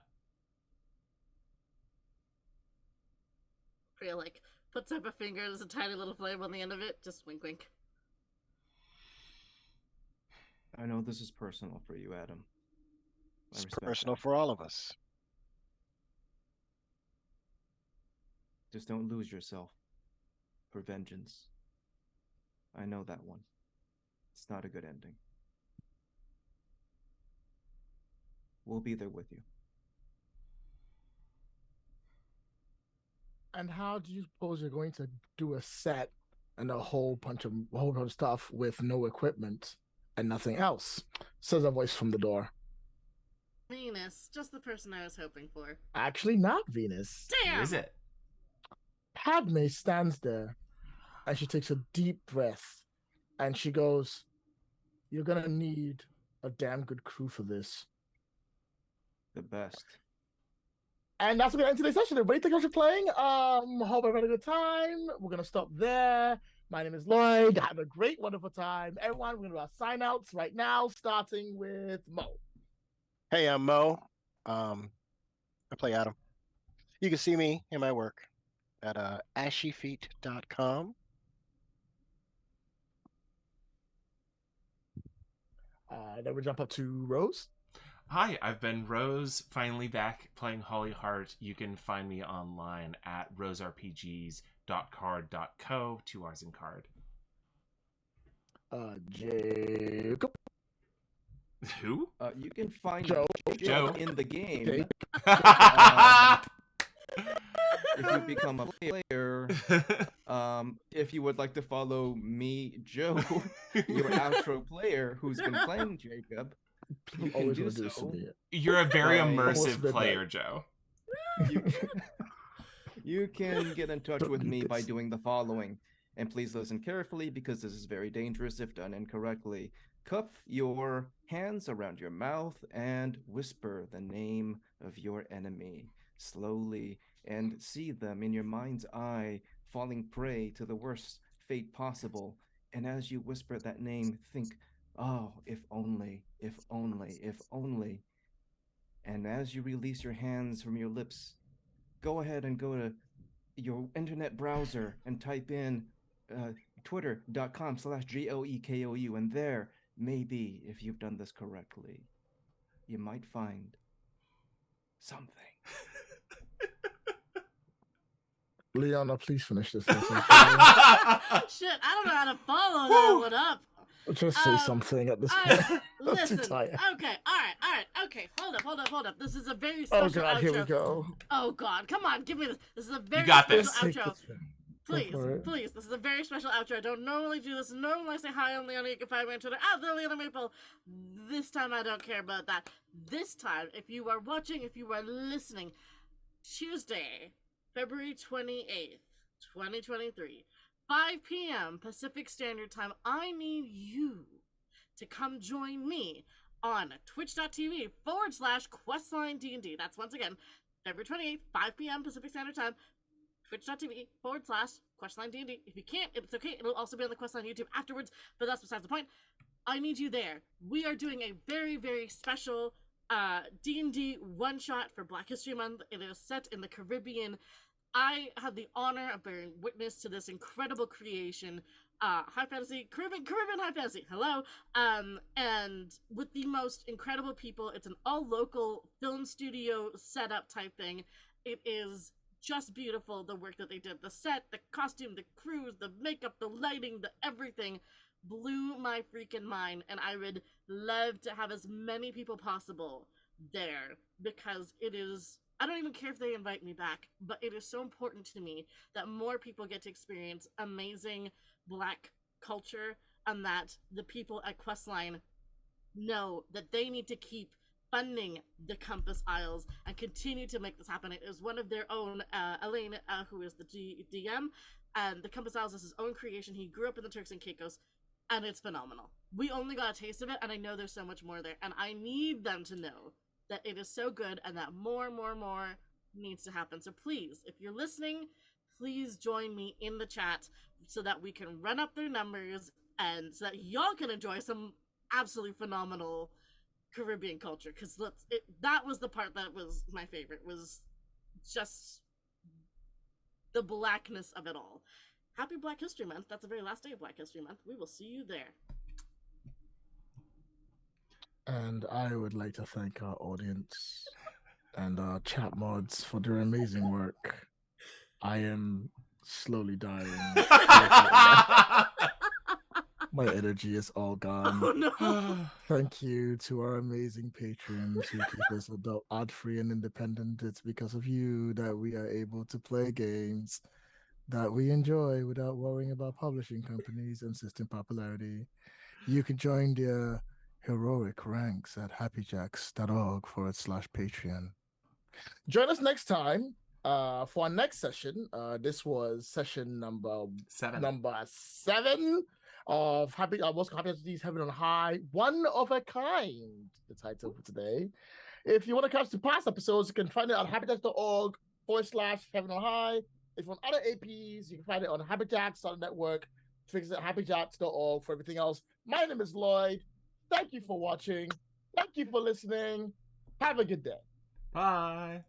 Priya, like, puts up a finger, there's a tiny little flame on the end of it. Just wink, wink. I know this is personal for you, Adam. I It's respect personal that. for all of us. Just don't lose yourself for vengeance. I know that one. It's not a good ending. We'll be there with you. And how do you suppose you're going to do a set and a whole bunch of stuff with no equipment and nothing else? Says a voice from the door. Venus, just the person I was hoping for. Actually, not Venus. Who Damn! is it? Padme stands there and she takes a deep breath and she goes, "You're gonna need a damn good crew for this." The best. And that's gonna end today's session. Everybody, thank you for playing. Hope everyone had a good time. We're gonna stop there. My name is Lloyd. Have a great, wonderful time. Everyone, we're gonna do our sign outs right now, starting with Mo. Hey, I'm Mo. I play Adam. You can see me in my work at ashyfeet.com. Then we jump up to Rose. Hi, I've been Rose, finally back playing Holly Heart. You can find me online at roserpgs.card.co, 2 R's in card. Jacob. Who? You can find Joe. Joe. in the game Jake. if you become a player. If you would like to follow me, Joe, your outro player who's been playing Jacob, you can Always do want to do this to so. me. You're a very Right. immersive Almost midnight. player, Joe. You can get in touch with me by doing the following. And please listen carefully because this is very dangerous if done incorrectly. Cup your hands around your mouth and whisper the name of your enemy slowly and see them in your mind's eye falling prey to the worst fate possible. And as you whisper that name, think, "Oh, if only, if only, if only." And as you release your hands from your lips, go ahead and go to your internet browser and type in twitter.com/GOEKOU. And there, maybe, if you've done this correctly, you might find something. Leona, please finish this. Shit, I don't know how to follow that one up. Just say something at this point. Listen. Too tired. Okay, all right. Okay, hold up. This is a very special Oh God, outro. here we go. Oh God, come on, give me this. This is a very You got special this. outro. Please, this is a very special outro. I don't normally do this. Normally I say hi, I'm Leona. You can find me on Twitter at Leona Maple. This time I don't care about that. This time, if you are watching, if you are listening, Tuesday, February 28th, 2023, 5 p.m. Pacific Standard Time, I need you to come join me on twitch.tv/QuestlineDND. That's once again, February 28th, 5 p.m. Pacific Standard Time, twitch.tv/QuestlineDND. If you can't, it's okay. It'll also be on the Questline YouTube afterwards, but that's besides the point. I need you there. We are doing a very, very special D&D one-shot for Black History Month. It is set in the Caribbean. I had the honor of bearing witness to this incredible creation, high fantasy, Caribbean high fantasy, hello, and with the most incredible people. It's an all-local film studio setup type thing. It is just beautiful, the work that they did. The set, the costume, the crews, the makeup, the lighting, the everything blew my freaking mind, and I would love to have as many people possible there, because it is, I don't even care if they invite me back, but it is so important to me that more people get to experience amazing Black culture, and that the people at Questline know that they need to keep funding the Compass Isles and continue to make this happen. It is one of their own, Elaine, who is the DM, and the Compass Isles is his own creation. He grew up in the Turks and Caicos, and it's phenomenal. We only got a taste of it, and I know there's so much more there, and I need them to know that it is so good and that more needs to happen. So please, if you're listening, please join me in the chat so that we can run up their numbers and so that y'all can enjoy some absolutely phenomenal Caribbean culture. Because that was the part that was my favorite, was just the blackness of it all. Happy Black History Month. That's the very last day of Black History Month. We will see you there. And I would like to thank our audience and our chat mods for their amazing work. I am slowly dying. My energy is all gone. Oh no. Thank you to our amazing patrons who keep us ad-free and independent. It's because of you that we are able to play games that we enjoy without worrying about publishing companies and system popularity. You can join their heroic ranks at happyjacks.org/Patreon. Join us next time for our next session. This was session number 7 of Most Happy Heaven on High, One of a Kind, the title for today. If you want to catch the past episodes, you can find it on happyjacks.org/Heaven on High. If you want other APs, you can find it on Happyjacks on the network. Visit happyjacks.org for everything else. My name is Lloyd. Thank you for watching. Thank you for listening. Have a good day. Bye.